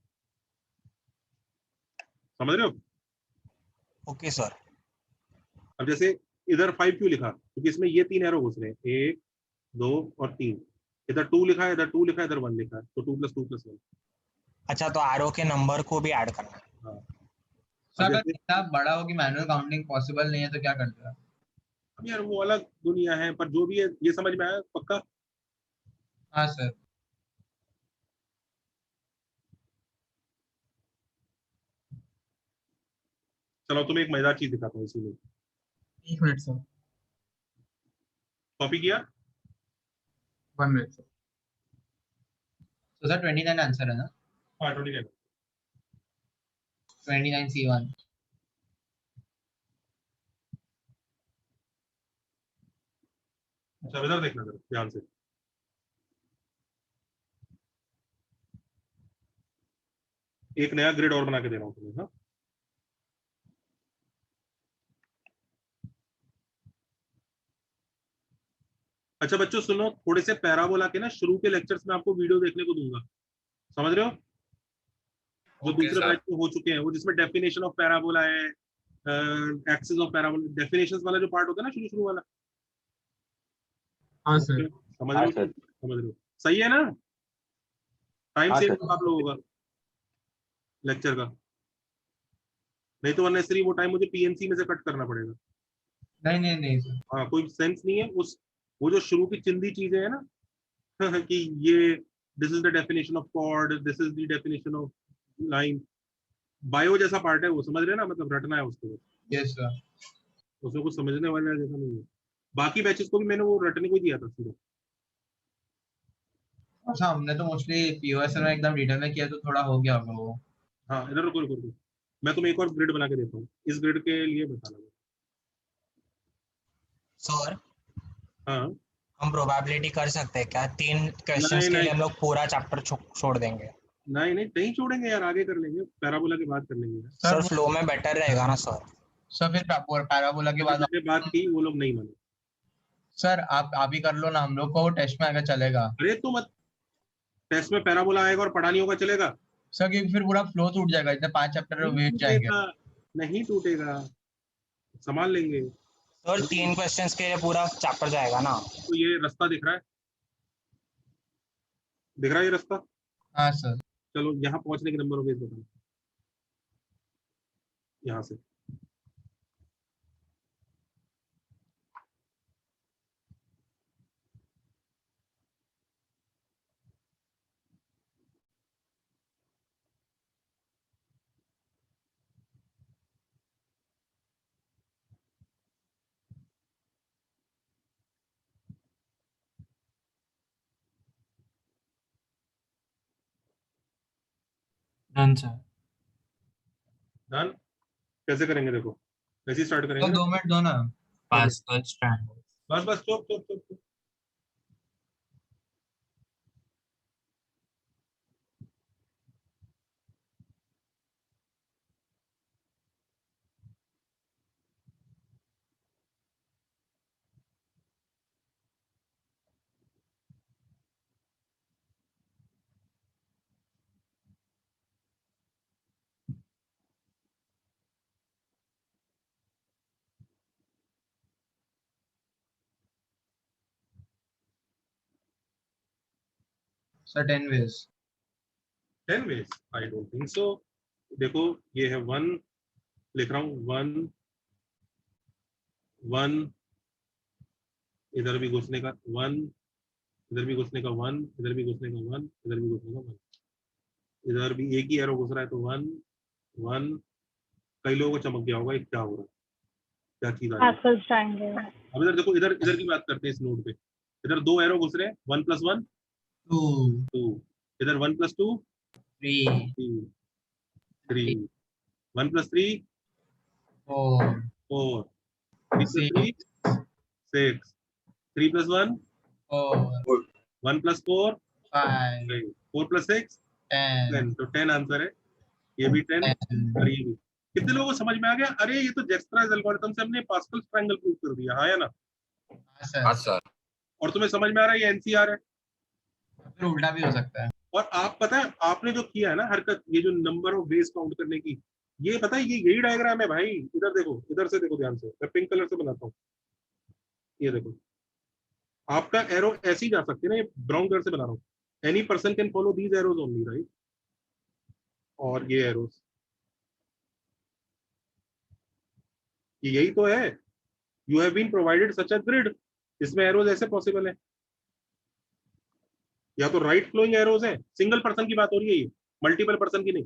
A: समझ रहे हो?
I: Okay sir.
A: अब जैसे इधर 5 क्यों लिखा? क्योंकि इसमें ये 3 एरो घुस रहे हैं, 1 2 और 3। इधर 2 लिखा है, इधर 2 लिखा है, इधर 1 लिखा है, तो 2 + 2 + 1।
I: अच्छा, तो एरो के नंबर को भी ऐड करना है।
A: हाँ,
B: सर
A: अब
B: अगर
A: जैसे
B: इतना बड़ा हो कि मैनुअल काउंटिंग पॉसिबल नहीं है तो क्या करते हैं?
A: अब यार वो अलग दुनिया है, पर जो भी है ये समझ में आया पक्का।
B: हाँ सर।
A: चलो तुम्हें एक मजेदार चीज दिखाता हूँ। इसीलिए
F: 1 मिनट सर,
A: कॉपी किया?
F: 1 मिनट सर।
B: तो सर 29 आंसर है ना?
A: हाँ 29।
B: 29 C1।
A: अच्छा, इधर देखना जरा ध्यान से। एक नया ग्रिड और बना के दे रहा हूँ तुम्हें। हाँ, अच्छा बच्चों सुनो, थोड़े से पैराबोला के ना शुरू के लेक्चर्स में आपको वीडियो देखने को दूंगा। समझ रहे हो? जो
B: ओके
A: दूसरे
B: सर।
A: बैच में हो चुके हैं, वो जिसमें डेफिनेशन ऑफ पैराबोला है, एक्सिस ऑफ पैराबोला, डेफिनेशंस वाला जो पार्ट होता है ना, शुरू शुरू वाला।
F: हाँ सर।
A: समझ रहे हो? समझ रहे हो? सही है ना? टाइम सेव आप लोगों का लेक्चर का, नहीं तो अननेसेसरी वो टाइम मुझे पीएनसी में से कट करना पड़ेगा।
B: नहीं नहीं नहीं सर।
A: हाँ, कोई सेंस नहीं है उस, वो जो शुरू की चिंदी चीजें है ना कि ये this is the definition of chord, this is the definition of line, bio जैसा पार्ट है वो, समझ रहे हैं ना? मतलब रटना है उसको,
B: यस सर।
A: उसमें कुछ समझने वाला जैसा नहीं है। बाकी बैचेस को भी मैंने वो रटने को ही दिया था सीधा।
B: अच्छा, हमने तो मोस्टली पीओएस में एकदम डिटेल में किया तो थोड़ा हो गया होगा वो।
A: हाँ, इधर रुको रुको रुको, मैं तुम्हें एक और ग्रिड बना के देता हूँ, इस ग्रिड के लिए बताना।
I: सर
A: हाँ,
I: हम प्रोबेबिलिटी कर सकते हैं क्या? 3 क्वेश्चंस के लिए हम लोग पूरा चैप्टर छोड़ देंगे?
A: नहीं नहीं नहीं छोड़ेंगे यार, आगे कर लेंगे, पैराबोला के बाद कर लेंगे यार।
I: सर फ्लो में बेटर रहेगा ना सर?
B: सर फिर पैराबोला के बाद
A: मैंने बात की, वो लोग नहीं माने।
B: सर आप ही कर लो ना, हम लोग को टेस्ट में आएगा चलेगा।
A: अरे तो मत, टेस्ट में पैराबोला आएगा और पढ़ा नहीं होगा चलेगा?
B: सर क्योंकि फिर पूरा फ्लो टूट जाएगा, इतने 5 चैप्टर वेट जाएंगे।
A: नहीं टूटेगा। संभाल लेंगे।
I: सर 3 क्वेश्चंस के लिए पूरा चैप्टर जाएगा ना?
A: तो ये रास्ता दिख रहा है, दिख रहा है ये रास्ता?
B: हाँ सर।
A: चलो यहाँ पहुंचने के नंबर ऑफ वेज बताओ, यहाँ से।
H: Done sir.
A: डन। कैसे करेंगे देखो, कैसे स्टार्ट
B: तो
A: करेंगे?
B: 2 मिनट दो ना।
H: Pascal's triangle.
A: बस बस चुप चुप चुप चुप।
B: Sir 10 ways.
A: 10 ways? I don't think so. देखो ये है 1, लिख रहा हूँ 1 1, इधर भी घुसने का 1, इधर भी घुसने का 1, इधर भी घुसने का 1, इधर भी घुसने का 1, इधर भी एक ही एरो घुस रहा है तो 1 1। कई लोगों को चमक गया होगा ये क्या हो रहा है, क्या चीज आ रही है।
D: Pascal triangle.
A: अब इधर देखो, इधर इधर की बात करते हैं इस नोड पे। इधर 2 एरो घुस रहे हैं, 1 + 1
B: 2
A: 2, इधर 1 + 2
B: 3
A: 3 1 + 3
B: 4
A: 4 3 + 3 6 3 + 1
B: 4
A: 1 + 4
B: 5
A: 4 + 6
B: 10
A: 10। तो 10 आंसर है, ये भी 10 और ये भी। कितने लोगों को समझ में आ गया? अरे ये तो जैक्स्ट्राज एल्गोरिथम से हमने पास्कल ट्रायंगल प्रूव कर दिया, हाँ या ना?
B: हाँ सर।
A: और तुम्हें समझ में आ रहा है ये एनसीआर है।
B: फिर उल्टा भी हो सकता है।
A: और आप पता है आपने जो किया है ना हरकत, ये जो नंबर ऑफ वेज काउंट करने की, ये पता है ये यही डायग्राम है भाई। इधर देखो, इधर से देखो ध्यान से, मैं पिंक कलर से बनाता हूँ। ये देखो, आपका एरो ऐसे ही जा सकते हैं ना, ये ब्राउन कलर से बना रहा हूँ। Any person can follow these arrows only, right? और ये एरोज, यही तो है। You have been provided such a grid, इसमें एरोज ऐसे पॉसिबल है। या तो राइट फ्लोइंग एरोज है, सिंगल पर्सन की बात हो रही है ये, मल्टीपल पर्सन की नहीं।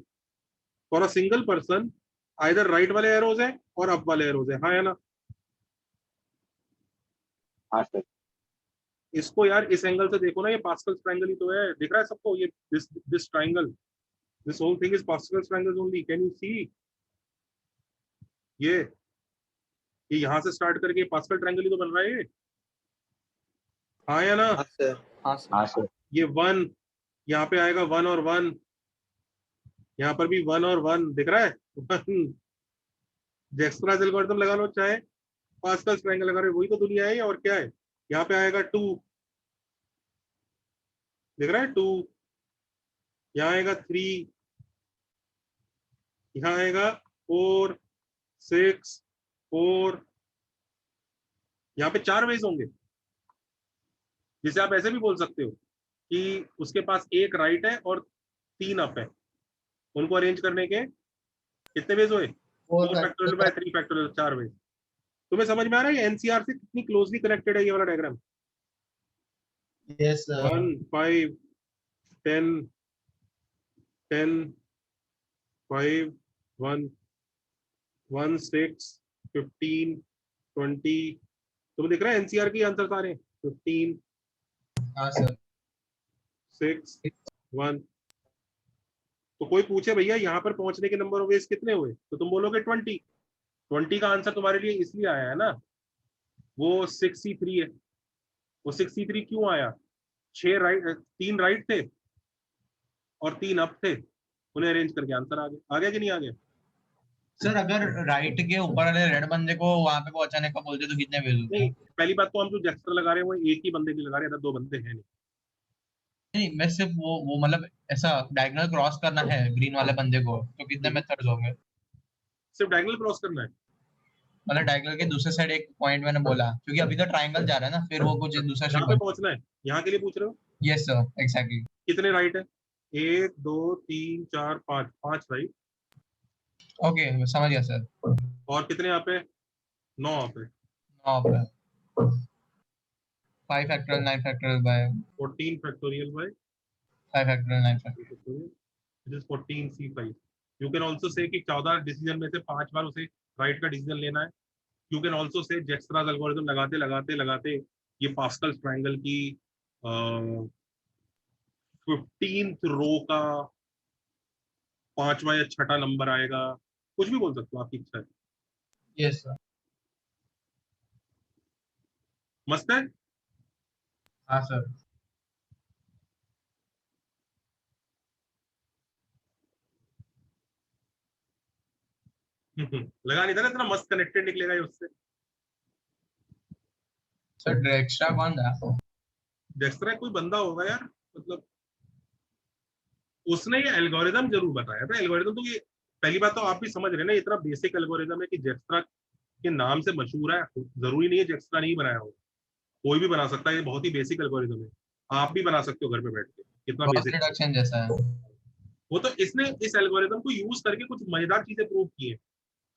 A: For a single person either right वाले एरोज है और अप वाले एरोज है, हाँ या ना?
C: हाँ सर।
A: इसको यार इस एंगल से देखो ना, ये पास्कल ट्रायंगल ही तो है, दिख रहा है सबको? ये this triangle, this whole thing is Pascal triangle only. Can you see? ये यहाँ से स्टार्ट करके पास्कल ट्रायंगल ही तो बन रहा है ये, हाँ या ना?
E: हाँ सर। हाँ सर।
C: हाँ सर।
A: ये 1 यहाँ पे आएगा, 1 और 1, यहाँ पर भी 1 और 1 दिख रहा है। 1 जैक्स्ट्राज एल्गोरिथम लगा लो चाहे पास्कल ट्रायंगल लगा लो, वही तो दुनिया है। और क्या है, यहाँ पे आएगा 2, दिख रहा है 2, यहाँ आएगा 3, यहाँ आएगा 4 6 4, यहाँ पे 4 वेज होंगे। जिसे आप ऐसे भी बोल सकते हो कि उसके पास एक राइट है और 3 अप है, उनको अरेंज करने के कितने वेज हुए? 4 फैक्टोरियल बाय 3 फैक्टोरियल, 4 वेज। तुम्हें समझ में आ रहा है ये एनसीआर से कितनी क्लोजली कनेक्टेड है ये वाला डायग्राम?
B: Yes sir.
A: 1 5 10 10 5 1 1 6 15 20। तुम्हें दिख रहा है एनसीआर के आंसर सारे 15
B: हाँ सर।
A: 6 1। तो कोई पूछे भैया यहाँ पर पहुंचने के नंबर ऑफ वेज कितने हुए, तो तुम बोलोगे 20। 20 का आंसर तुम्हारे लिए इसलिए आया है ना, वो 63 है। वो 63 क्यों आया? 3 राइट थे और 3 अप थे, उन्हें अरेंज करके आंसर आ गया कि नहीं आ गया?
B: सर अगर राइट के ऊपर वाले रेड बंदे को वहां पे पहुंचाने का बोलते तो कितने वेज होते?
A: नहीं, पहली बात तो हम जो जैक्स्टर लगा रहे हैं वो एक ही बंदे की लगा रहे हैं, 2 बंदे हैं नहीं।
B: नहीं, मैं सिर्फ वो मतलब ऐसा डायगोनल क्रॉस करना है ग्रीन वाले बंदे को, तो कितने मेथड्स होंगे?
A: सिर्फ डायगोनल क्रॉस करना है?
B: मतलब डायगोनल के दूसरे साइड एक पॉइंट मैंने बोला, क्योंकि अभी तो ट्रायंगल जा रहा है ना, फिर वो कुछ दूसरा
A: यहाँ पे पहुंचना है, यहाँ के लिए पूछ रहे हो?
B: Yes sir, exactly.
A: कितने राइट है? 1 2 3 4 5, 5 राइट।
B: ओके, समझ गया सर।
A: और कितने यहाँ पे? 9 यहाँ पे।
B: 5 factorial 9 factorial by
A: 14 factorial by
B: 5 factorial 9 factorial.
A: It is 14 C5। You can also say कि 14 डिसीजन में से 5 बार उसे राइट का डिसीजन लेना है। You can also say जैक्स्ट्रास algorithm लगाते लगाते लगाते ये पास्कल ट्रायंगल की 15th रो का 5वां या छठा नंबर आएगा। कुछ भी बोल सकते हो, आपकी इच्छा है।
B: Yes sir.
A: मस्त है।
B: हाँ सर।
A: लगा नहीं था ना इतना मस्त कनेक्टेड निकलेगा ये उससे।
B: सर एक्स्ट्रा कौन था?
A: जैक्स्ट्रा कोई बंदा होगा यार, मतलब उसने ये एल्गोरिदम जरूर बताया था। एल्गोरिदम तो ये पहली बात तो आप भी समझ रहे हैं ना, इतना बेसिक एल्गोरिदम है कि जैक्स्ट्रा के नाम से मशहूर है। जरूरी नहीं है जैक्स्ट्रा नहीं बनाया हो, कोई भी बना सकता है। ये बहुत ही बेसिक एल्गोरिदम है, आप भी बना सकते हो घर पे बैठ के। कितना
B: गॉस
A: बेसिक
B: रिडक्शन जैसा है।
A: वो तो इसने इस एल्गोरिदम को यूज करके कुछ मजेदार चीजें प्रूव की है।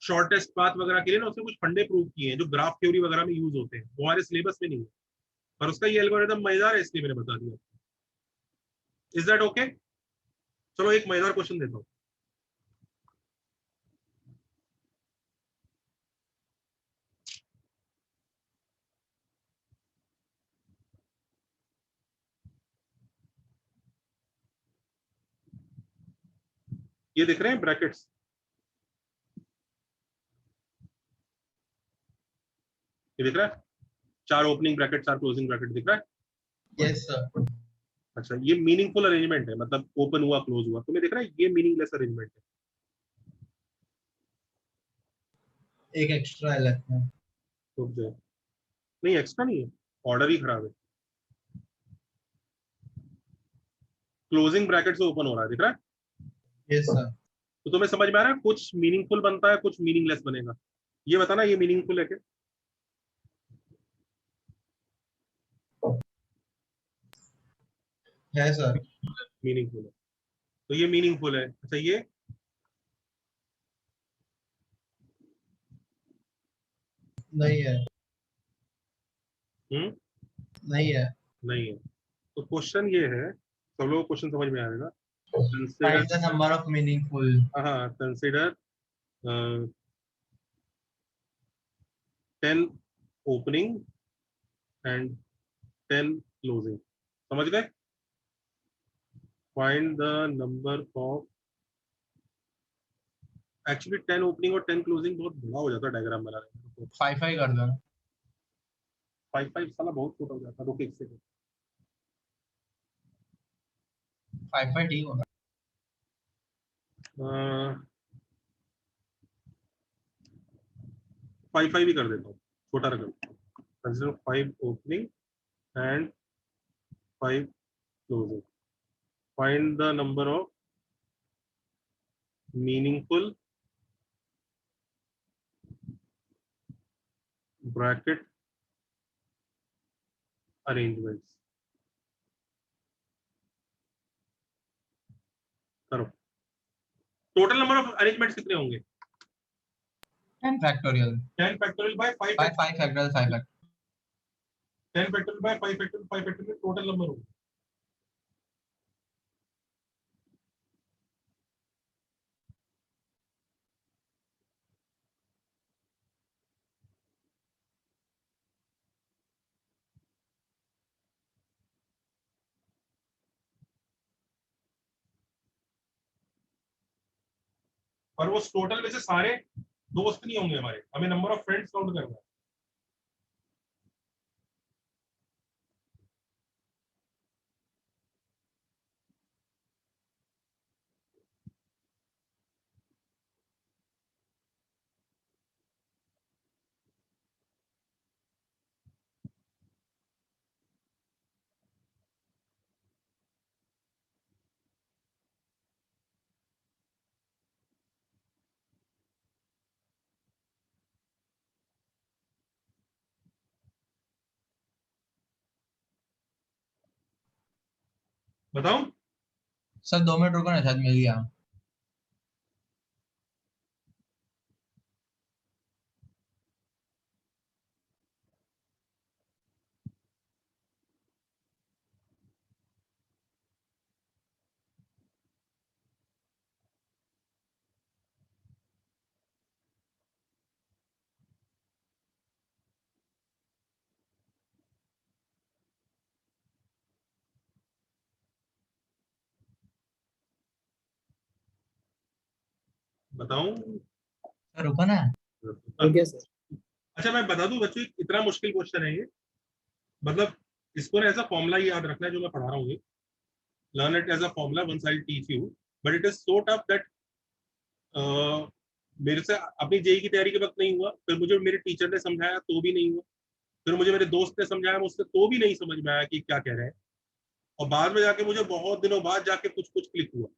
A: शॉर्टेस्ट पाथ वगैरह के लिए ना उसने कुछ फंडे प्रूव किए हैं जो ग्राफ थ्योरी वगैरह में यूज होते हैं। वो हमारे सिलेबस में नहीं है, पर उसका ये एल्गोरिदम मजेदार है इसलिए मैंने बता दिया। Is that okay? चलो एक मजेदार क्वेश्चन देता हूँ। ये दिख रहे हैं ब्रैकेट्स? ये दिख रहा है? 4 ओपनिंग ब्रैकेट 4 क्लोजिंग ब्रैकेट दिख रहा है?
B: Yes sir.
A: अच्छा, ये मीनिंगफुल अरेंजमेंट है, मतलब ओपन हुआ क्लोज हुआ। तुम्हें दिख रहा है ये मीनिंगलेस अरेंजमेंट है।
B: एक एक्स्ट्रा अलग है।
A: रुक जाए, नहीं एक्स्ट्रा नहीं है, ऑर्डर ही खराब है। क्लोजिंग ब्रैकेट से ओपन हो रहा है, दिख रहा है?
B: Yes sir.
A: तो तुम्हें समझ में आ रहा है कुछ मीनिंगफुल बनता है कुछ मीनिंगलेस बनेगा। ये बताना ये मीनिंगफुल है क्या?
B: है सर।
A: मीनिंगफुल है, तो ये मीनिंगफुल है। अच्छा ये
B: नहीं है।
A: हम्म
B: नहीं है।
A: नहीं है। तो क्वेश्चन ये है, सब लोगों को क्वेश्चन समझ में आएगा। Consider,
B: find the number of meaningful.
A: हाँ कंसिडर 10 ओपनिंग एंड 10 क्लोजिंग। समझ गए? Find the number of, actually 10 opening और 10 क्लोजिंग बहुत बड़ा हो जाता है डायग्राम बनाने में।
B: 5 5 कर दो।
A: 5 5 साला बहुत छोटा हो जाता है। रुक एक सेकंड।
B: 5 5 ठीक होगा।
A: 5 5 ही कर देता हूँ, छोटा रकम। Consider 5 opening and 5 closing. Find the number of meaningful bracket arrangements. करो। टोटल नंबर ऑफ अरेंजमेंट्स कितने होंगे?
B: 10 factorial
A: 10 factorial by 5
B: 5 5 factorial 5 factorial.
A: 10 factorial by 5 factorial 5 factorial total number होगा। और वो टोटल में से सारे दोस्त नहीं होंगे हमारे, हमें नंबर ऑफ फ्रेंड्स काउंट करना है। बताऊं?
B: सर 2 मिनट रुको ना, शायद मिल गया।
A: बताऊं?
B: सर रुको ना।
E: हो गया सर।
A: अच्छा मैं बता दूं बच्चों, इतना मुश्किल क्वेश्चन है ये। मतलब इसको ना ऐसा फॉर्मूला याद रखना है जो मैं पढ़ा रहा हूँ ये। Learn it as a formula once I teach you, but it is so tough that मेरे से अपनी जेई की तैयारी के वक्त नहीं हुआ, फिर मुझे मेरे टीचर ने समझाया तो भी नहीं हुआ, फिर मुझे मेरे दोस्त ने समझाया मुझसे तो भी नहीं समझ में आया कि क्या कह रहे हैं, और बाद में जाके मुझे बहुत दिनों बाद जाके कुछ कुछ क्लिक हुआ।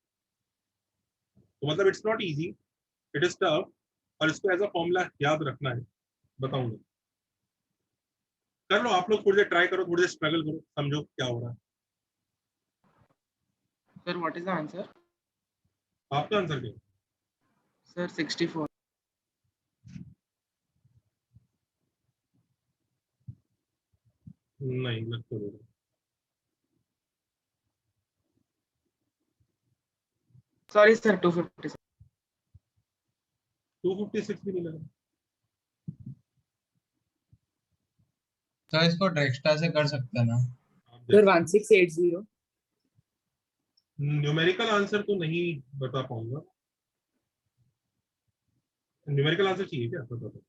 A: तो मतलब it's not easy, it is tough, और इसको एज अ फॉर्मूला याद रखना है। बताऊंगा, कर लो आप लोग, थोड़ी देर ट्राई करो, थोड़ी देर स्ट्रगल करो, समझो क्या हो रहा है।
J: Sir, what is the answer?
A: आपका आंसर क्या है?
J: Sir, 64.
A: नहीं लग तो रहा।
J: Sorry, sir, 256.
A: 256 भी नहीं लगा।
B: तो इसको ड्रेक्स्टा से कर सकते हैं ना?
E: सर 1680।
A: न्यूमेरिकल आंसर तो नहीं बता पाऊंगा। न्यूमेरिकल आंसर चाहिए क्या? बता दो,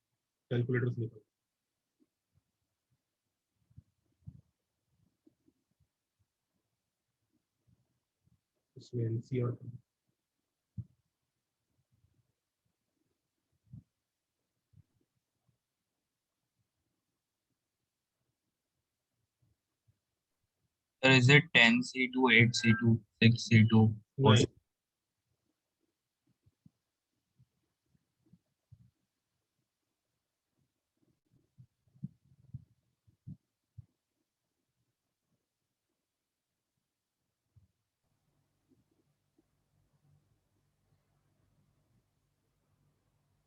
A: कैलकुलेटर से निकालो। इसमें NCR
H: Sir, is it 10C2, 8C2, 6C2, or
A: नहीं।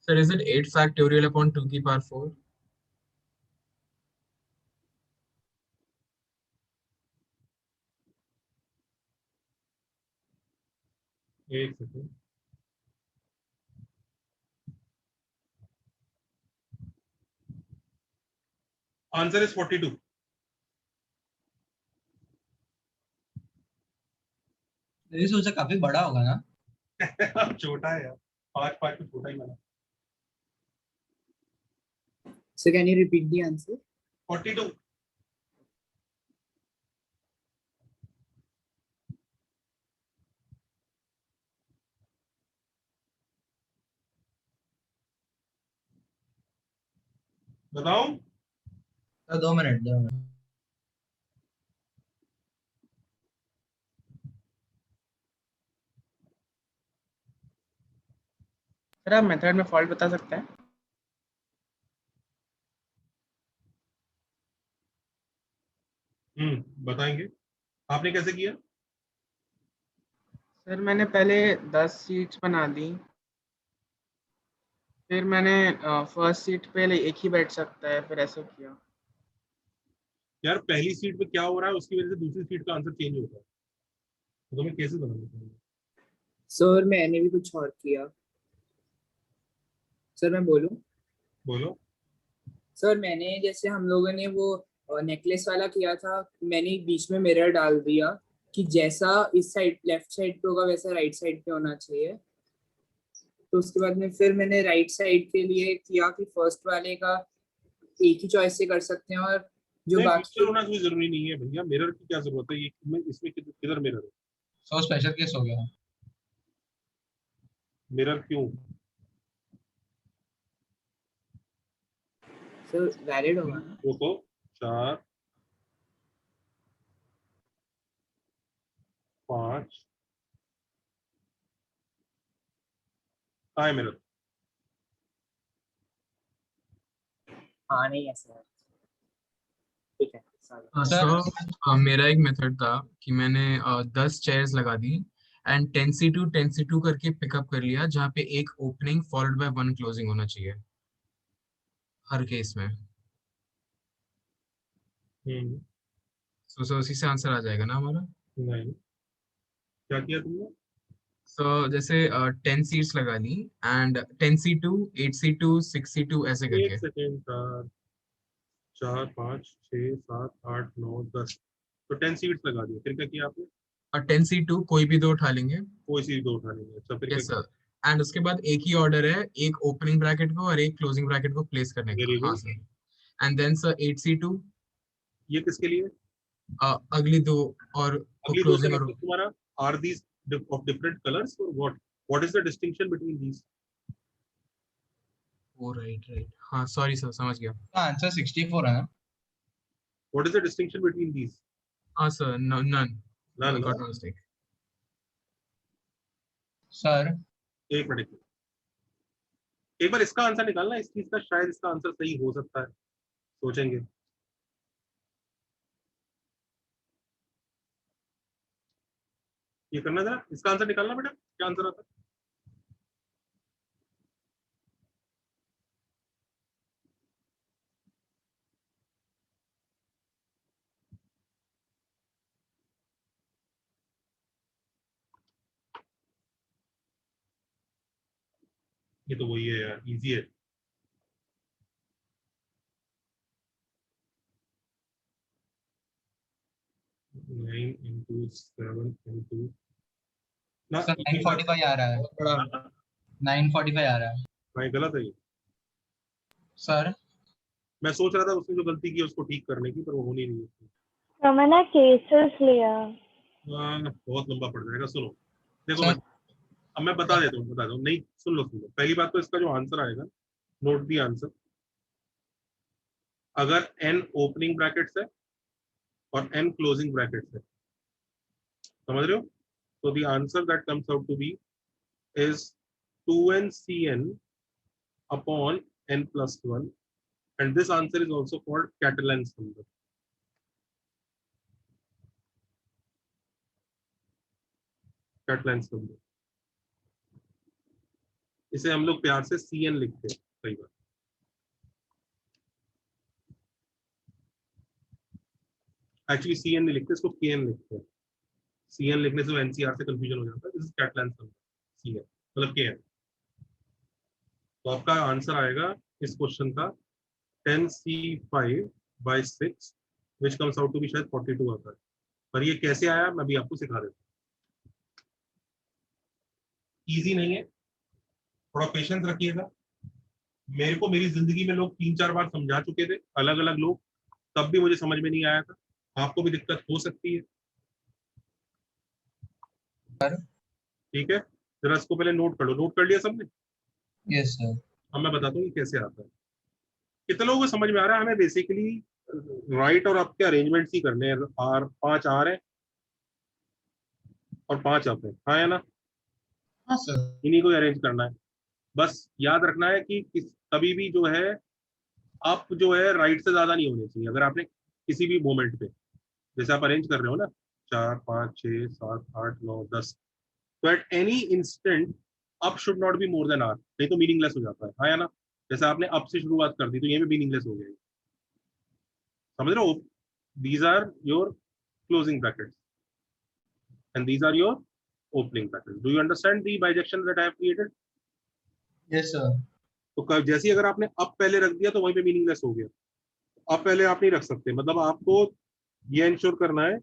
F: Sir, is it 8 factorial upon 2 की power 4?
A: एक सेकंड, आंसर इज 42।
B: ये सोचा काफी बड़ा होगा ना?
A: छोटा है यार, 5 5 तो छोटा ही बना।
E: So can you repeat the answer?
A: 42। बताऊं?
B: तो 2 मिनट 2 मिनट।
J: Sir, आप मेथड में फॉल्ट बता सकते हैं?
A: बताएंगे। आपने कैसे किया?
J: सर मैंने पहले 10 सीट्स बना दी, फिर मैंने फर्स्ट सीट पे एक ही बैठ सकता है, फिर ऐसे किया।
A: यार पहली सीट पे क्या हो रहा है उसकी वजह से दूसरी सीट का आंसर चेंज होता है, तो तुम्हें कैसे बनाना?
E: सर मैंने भी कुछ और किया। सर मैं बोलूं?
A: बोलो।
E: सर मैंने जैसे हम लोगों ने वो नेकलेस वाला किया था, मैंने बीच में मिरर डाल दिया कि जैसा इस साइड लेफ्ट साइड पे होगा वैसा राइट साइड पे होना चाहिए। तो उसके बाद में फिर मैंने राइट साइड के लिए किया कि फर्स्ट वाले का एक ही चॉइस से कर सकते हैं, और जो
A: नहीं,
E: बाकी
A: मिरर होना कोई जरूरी नहीं है भैया, मिरर की क्या जरूरत है? ये इसमें किधर मिरर है?
B: सो स्पेशल केस हो गया।
A: मिरर क्यों?
E: सर वैलिड होगा ना?
A: रुको, 4 5 कहाँ है मिरर?
E: हाँ नहीं है सर, ठीक है।
F: सर मेरा एक मेथड था कि मैंने 10 चेयर्स लगा दी एंड 10C2 करके पिकअप कर लिया, जहाँ पे एक ओपनिंग फॉलोड बाय 1 क्लोजिंग होना चाहिए हर केस में। सो उसी से आंसर आ जाएगा ना हमारा।
A: नहीं, क्या किया तुमने?
F: सो जैसे 10 सीट्स लगा ली एंड 10C2 8C2 6C2 ऐसे
A: एक
F: करके।
A: सेकेंड, 4 5 6 7 8 9 10, तो 10 सीट्स लगा दिए, फिर क्या किया आपने?
F: और 10C2 कोई भी दो उठा लेंगे।
A: कोई सी दो उठा लेंगे, अच्छा फिर क्या
F: यस सर। एंड उसके बाद एक ही ऑर्डर है, एक ओपनिंग ब्रैकेट को और एक क्लोजिंग ब्रैकेट को प्लेस करने
A: वेरी
F: का। हाँ
A: good.
F: Sir. And then sir 8C2
A: ये किसके लिए?
F: अगली दो और को
A: अगली दो से
F: क्लोजिंग और।
A: मतलब तुम्हारा are these of different colours और what is the distinction between these?
F: Oh right right, हाँ सॉरी सर, समझ गया।
B: आंसर 64 है ना?
A: What is the distinction between these?
F: हाँ sir, none
A: none.
F: Got mistake.
B: Sir
A: एक मिनट, एक बार इसका आंसर निकालना, इस चीज का शायद इसका आंसर सही हो सकता है, सोचेंगे। ये करना जरा, इसका आंसर निकालना बेटा, क्या आंसर आता है? ये तो वही है यार, इजी है। नाइन इंटू 7 इंटू ना,
B: सर 945 आ रहा है। 945 आ रहा है
A: भाई गलत है ये।
B: सर।
A: मैं सोच रहा था उसने जो गलती की उसको ठीक करने की, पर वो होनी नहीं है।
D: तो मैंने केसेस लिया।
A: बहुत लंबा पड़ जाएगा, सुनो। देखो
B: सर
A: अब मैं बता देता हूँ, नहीं सुन लो। पहली बात तो इसका जो आंसर आएगा, नोट दी आंसर। अगर n ओपनिंग ब्रैकेट्स है और n क्लोजिंग ब्रैकेट्स है, समझ रहे हो? तो the answer that comes out to be is 2nCn upon n plus 1, and this answer is also called Catalan's number. Catalan's number, इसे हम लोग प्यार से Cn लिखते हैं कई बार। एक्चुअली Cn नहीं लिखते, इसको Kn लिखते हैं। Cn लिखने से NCR से कंफ्यूजन हो जाता है। This is Catalan's number, Cn मतलब Kn। तो आपका आंसर आएगा इस क्वेश्चन का 10C5/6, which comes out to be शायद 42 आता है। पर ये कैसे आया मैं भी आपको सिखा देता हूँ। इजी नहीं है, थोड़ा पेशेंस रखिएगा। मेरे को मेरी जिंदगी में लोग 3-4 बार समझा चुके थे, अलग अलग लोग, तब भी मुझे समझ में नहीं आया था। आपको भी दिक्कत हो सकती है, ठीक है? जरा इसको पहले नोट कर लो। नोट कर लिया सबने?
B: Yes sir.
A: अब मैं बताता हूँ ये कैसे आता है। कितने लोगों को समझ में आ रहा है? हमें बेसिकली राइट और अप के अरेंजमेंट्स ही करने हैं। 5 आर है और 5 अप है, हाँ या ना?
B: हाँ सर।
A: इन्हीं को अरेंज करना है। बस याद रखना है कि कभी भी जो है अप जो है राइट से ज्यादा नहीं होने चाहिए। अगर आपने किसी भी मोमेंट पे, जैसे आप अरेंज कर रहे हो ना 4 5 6 7 8 9 10, तो at any instant up should not be more than R, नहीं तो मीनिंगलेस हो जाता है, हाँ या ना? जैसे आपने अप से शुरुआत कर दी तो ये भी मीनिंगलेस हो गया। समझ रहे हो? These are your closing brackets and these are your opening brackets. Do you understand the bijection that I have created?
B: Yes sir.
A: तो जैसे ही अगर आपने अप पहले रख दिया तो वहीं पे मीनिंगलेस हो गया। अप पहले आप नहीं रख सकते, मतलब आपको ये इंश्योर करना है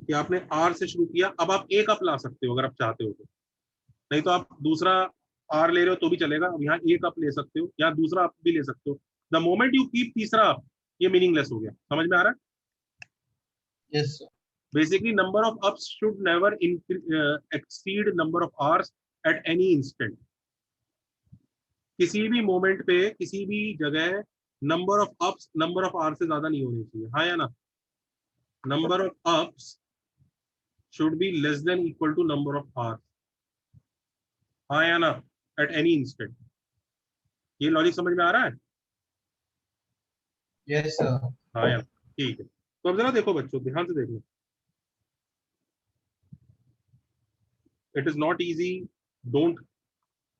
A: कि आपने आर से शुरू किया। अब आप एक अप ला सकते हो अगर आप चाहते हो तो, नहीं तो आप दूसरा आर ले रहे हो तो भी चलेगा। अब यहाँ एक अप ले सकते हो या दूसरा अप भी ले सकते हो। द मोमेंट यू कीप तीसरा अप, ये मीनिंगलेस हो गया। समझ में आ रहा है?
B: Yes sir.
A: Basically number of ups should never exceed number of R's at any instant. किसी भी मोमेंट पे किसी भी जगह number of ups number of R से ज्यादा नहीं होनी चाहिए, हाँ या ना? Number of ups should be less than equal to number of hours, हाँ या ना? at any instant। ये लॉजिक समझ में आ रहा है?
B: Yes sir.
A: हाँ या? ठीक है। तो अब जरा देखो बच्चों, ध्यान से देखो, it is not easy, don't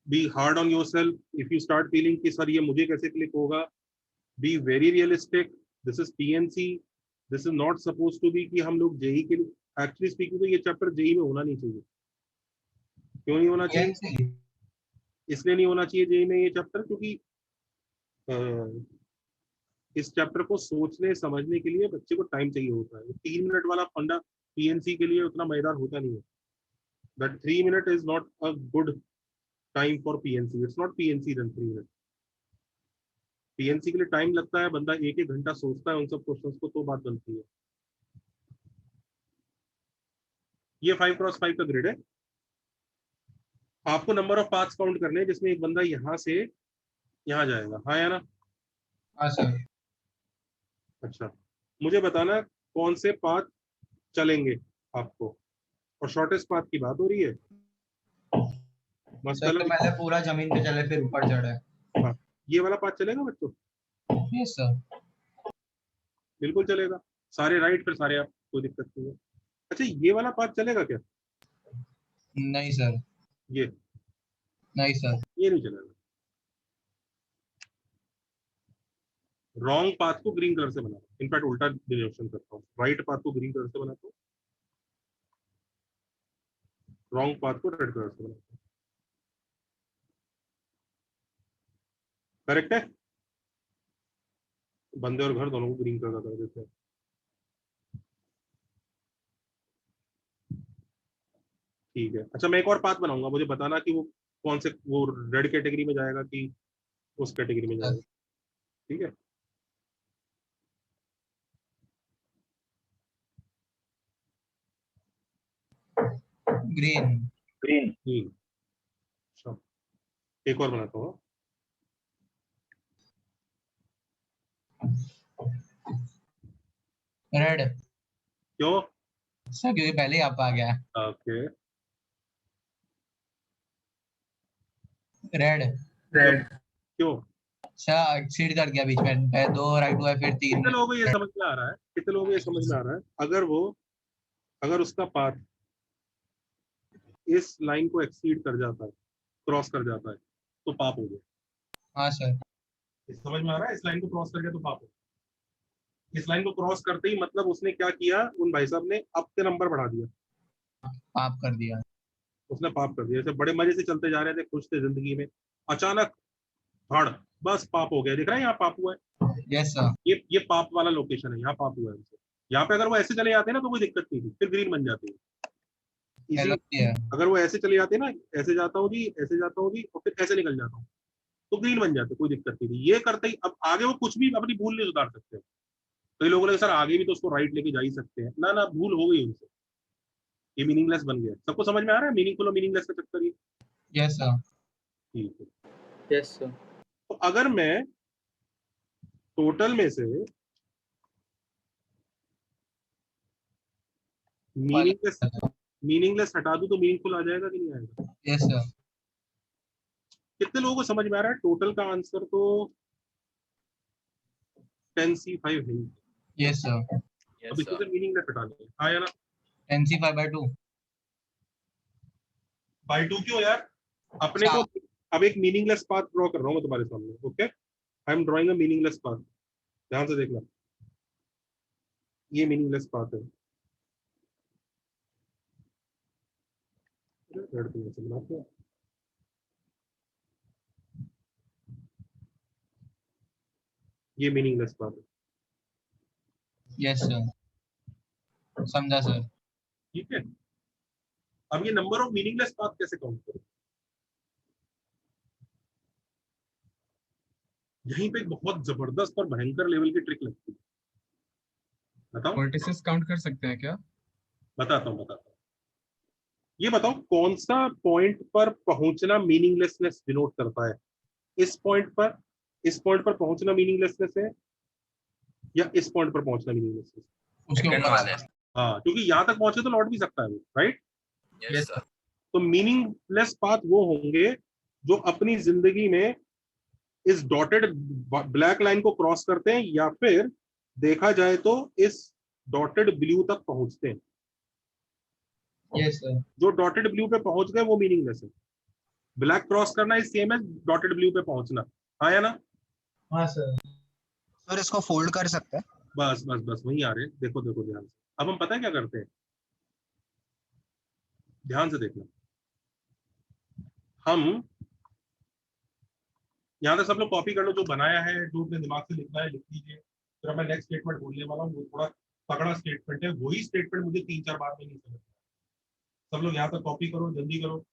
A: be hard on yourself if you start feeling कि सर ये मुझे कैसे क्लिक होगा। Be very realistic, this is PNC, this is not suppose to be कि हम लोग जेई के लिए, एक्चुअली स्पीकिंग तो ये चैप्टर जेई में होना नहीं चाहिए। क्यों नहीं होना चाहिए? इसलिए नहीं होना चाहिए जेई में ये चैप्टर क्योंकि इस चैप्टर को सोचने समझने के लिए बच्चे को टाइम चाहिए होता है। 3 मिनट वाला फंडा पीएनसी के लिए उतना मजेदार होता नहीं है। That 3 minute is not a good time for PNC, it's not PNC then 3 minute. PNC के लिए टाइम लगता है, बंदा 1-1 घंटा सोचता है उन सब क्वेश्चंस को, तो बात बनती है। ये 5x5 का ग्रिड है। आपको नंबर ऑफ पाथ्स काउंट करने हैं जिसमें एक बंदा यहाँ से यहाँ जाएगा, हाँ या ना?
B: हाँ सर।
A: अच्छा, मुझे बताना कौन से पाथ चलेंगे आपको, और शॉर्टेस्ट पाथ की बात हो रही है।
B: सर तो पहले पूरा जमीन पे चले फिर ऊपर चढ़े।
A: हाँ, ये वाला पाथ चलेगा बच्चों?
B: Yes sir.
A: बिल्कुल चलेगा, सारे राइट फिर सारे आप, कोई दिक्कत नहीं है। अच्छा, ये वाला पाथ चलेगा क्या?
B: नहीं सर।
A: ये
B: नहीं सर।
A: ये नहीं चलेगा। रॉन्ग पाथ को ग्रीन कलर से बनाता हूँ, इनफैक्ट उल्टा डिनोटेशन करता हूँ, राइट पाथ को ग्रीन कलर से बनाता हूँ, रॉन्ग पाथ को रेड कलर से बनाता हूँ। करेक्ट है? बंदे और घर दोनों को ग्रीन कलर का कर देते हैं। ठीक है। अच्छा, मैं एक और पाथ बनाऊंगा, मुझे बताना कि वो कौन से, वो रेड कैटेगरी में जाएगा कि उस कैटेगरी में जाएगा। ठीक है?
B: ग्रीन।
A: ग्रीन। अच्छा, एक और बनाता हूँ।
B: रेड।
A: क्यों?
B: सर क्योंकि पहले ही आप आ गया।
A: ओके।
B: रेड।
A: रेड क्यों?
B: सर एक्सीड कर गया बीच में, 2 राइट हुआ फिर 3।
A: कितने लोगों को ये समझ में आ रहा है? कितने लोगों को ये समझ में आ रहा है? अगर उसका पाथ इस लाइन को एक्सीड कर जाता है, क्रॉस कर जाता है, तो पाप हो गया।
B: हाँ सर।
A: समझ में आ रहा है? इस लाइन को क्रॉस कर गया तो पाप हो गया। इस लाइन को क्रॉस करते ही मतलब उसने क्या किया, उन भाई साहब ने अब के नंबर बढ़ा दिया,
B: पाप कर दिया।
A: उसने पाप कर दिया। जैसे बड़े मजे से चलते जा रहे थे, खुश थे जिंदगी में, अचानक धड़, बस पाप हो गया। दिख रहा है यहाँ पाप हुआ है?
B: Yes sir.
A: ये पाप वाला लोकेशन है, यहाँ पाप हुआ है उनसे। यहाँ पे अगर वो ऐसे चले जाते ना तो कोई दिक्कत नहीं थी, फिर ग्रीन बन जाती है। अगर वो ऐसे चले जाते ना, ऐसे जाता हूँ जी, ऐसे जाता हूँ जी, और फिर ऐसे निकल जाता हूँ, तो ग्रीन बन जाते, कोई दिक्कत नहीं थी। ये करते ही अब आगे वो कुछ भी अपनी भूल नहीं सुधार सकते। कई लोगों ने सर आगे भी तो उसको राइट लेके जा ही सकते हैं, ना ना, भूल हो गई उनसे, ये मीनिंगलेस बन गया। सबको समझ में आ रहा है मीनिंगफुल और मीनिंगलेस का चक्कर? ये
B: यस सर।
A: ठीक है।
J: Yes sir.
A: तो अगर मैं टोटल में से मीनिंगलेस हटा दूं तो मीनिंगफुल आ जाएगा कि नहीं आएगा?
B: Yes sir.
A: कितने लोगों को समझ में आ रहा है? टोटल का आंसर तो 10C5 है।
B: Yes sir.
A: अब इसमें से मीनिंगलेस हटा दें, हाँ या ना?
B: 10C5/2।
A: बाय 2 क्यों यार? अपने को अब एक मीनिंगलेस पाथ ड्रॉ कर रहा हूं मैं तुम्हारे सामने। Okay, I am drawing a meaningless path. ध्यान से देखना, ये मीनिंगलेस पाथ है। ये मीनिंगलेस पाथ है।
B: यस सर, समझा सर।
A: ठीक है, अब ये नंबर ऑफ मीनिंगलेस पाथ कैसे काउंट करें? यहीं पे एक बहुत जबरदस्त और भयंकर लेवल की ट्रिक लगती है। बताओ।
F: वर्टिसेस काउंट कर सकते हैं क्या?
A: बताता हूँ। ये बताओ कौन सा पॉइंट पर पहुंचना मीनिंगलेसनेस डिनोट करता है? इस पॉइंट पर पहुंचना मीनिंगलेसनेस है, या इस पॉइंट पर पहुंचना मीनिंगलेसनेस?
H: सेकंड वाले।
A: हाँ, क्योंकि यहाँ तक पहुंचे तो लौट भी सकता है वो, राइट?
H: Yes sir.
A: तो मीनिंगलेस पाथ वो होंगे जो अपनी जिंदगी में इस डॉटेड ब्लैक लाइन को क्रॉस करते हैं, या फिर देखा जाए तो इस डॉटेड ब्लू तक पहुंचते हैं।
B: Yes sir.
A: जो डॉटेड ब्लू पे पहुंच गए वो मीनिंगलेस है। ब्लैक क्रॉस करना is same as dotted blue पे पहुंचना, हाँ या ना?
B: हाँ सर।
I: सर इसको फोल्ड कर सकते हैं?
A: बस बस बस वही आ रहे हैं, देखो देखो ध्यान से। अब हम पता है क्या करते हैं, ध्यान से देखना। हम यहाँ से सब लोग कॉपी कर लो, जो बनाया है, जो अपने दिमाग से लिखना है लिख लीजिए। फिर मैं नेक्स्ट स्टेटमेंट बोलने वाला हूँ, वो थोड़ा तगड़ा स्टेटमेंट है। वही स्टेटमेंट मुझे 3-4 बार में नहीं समझ। सब लोग यहाँ तक कॉपी करो, जल्दी करो।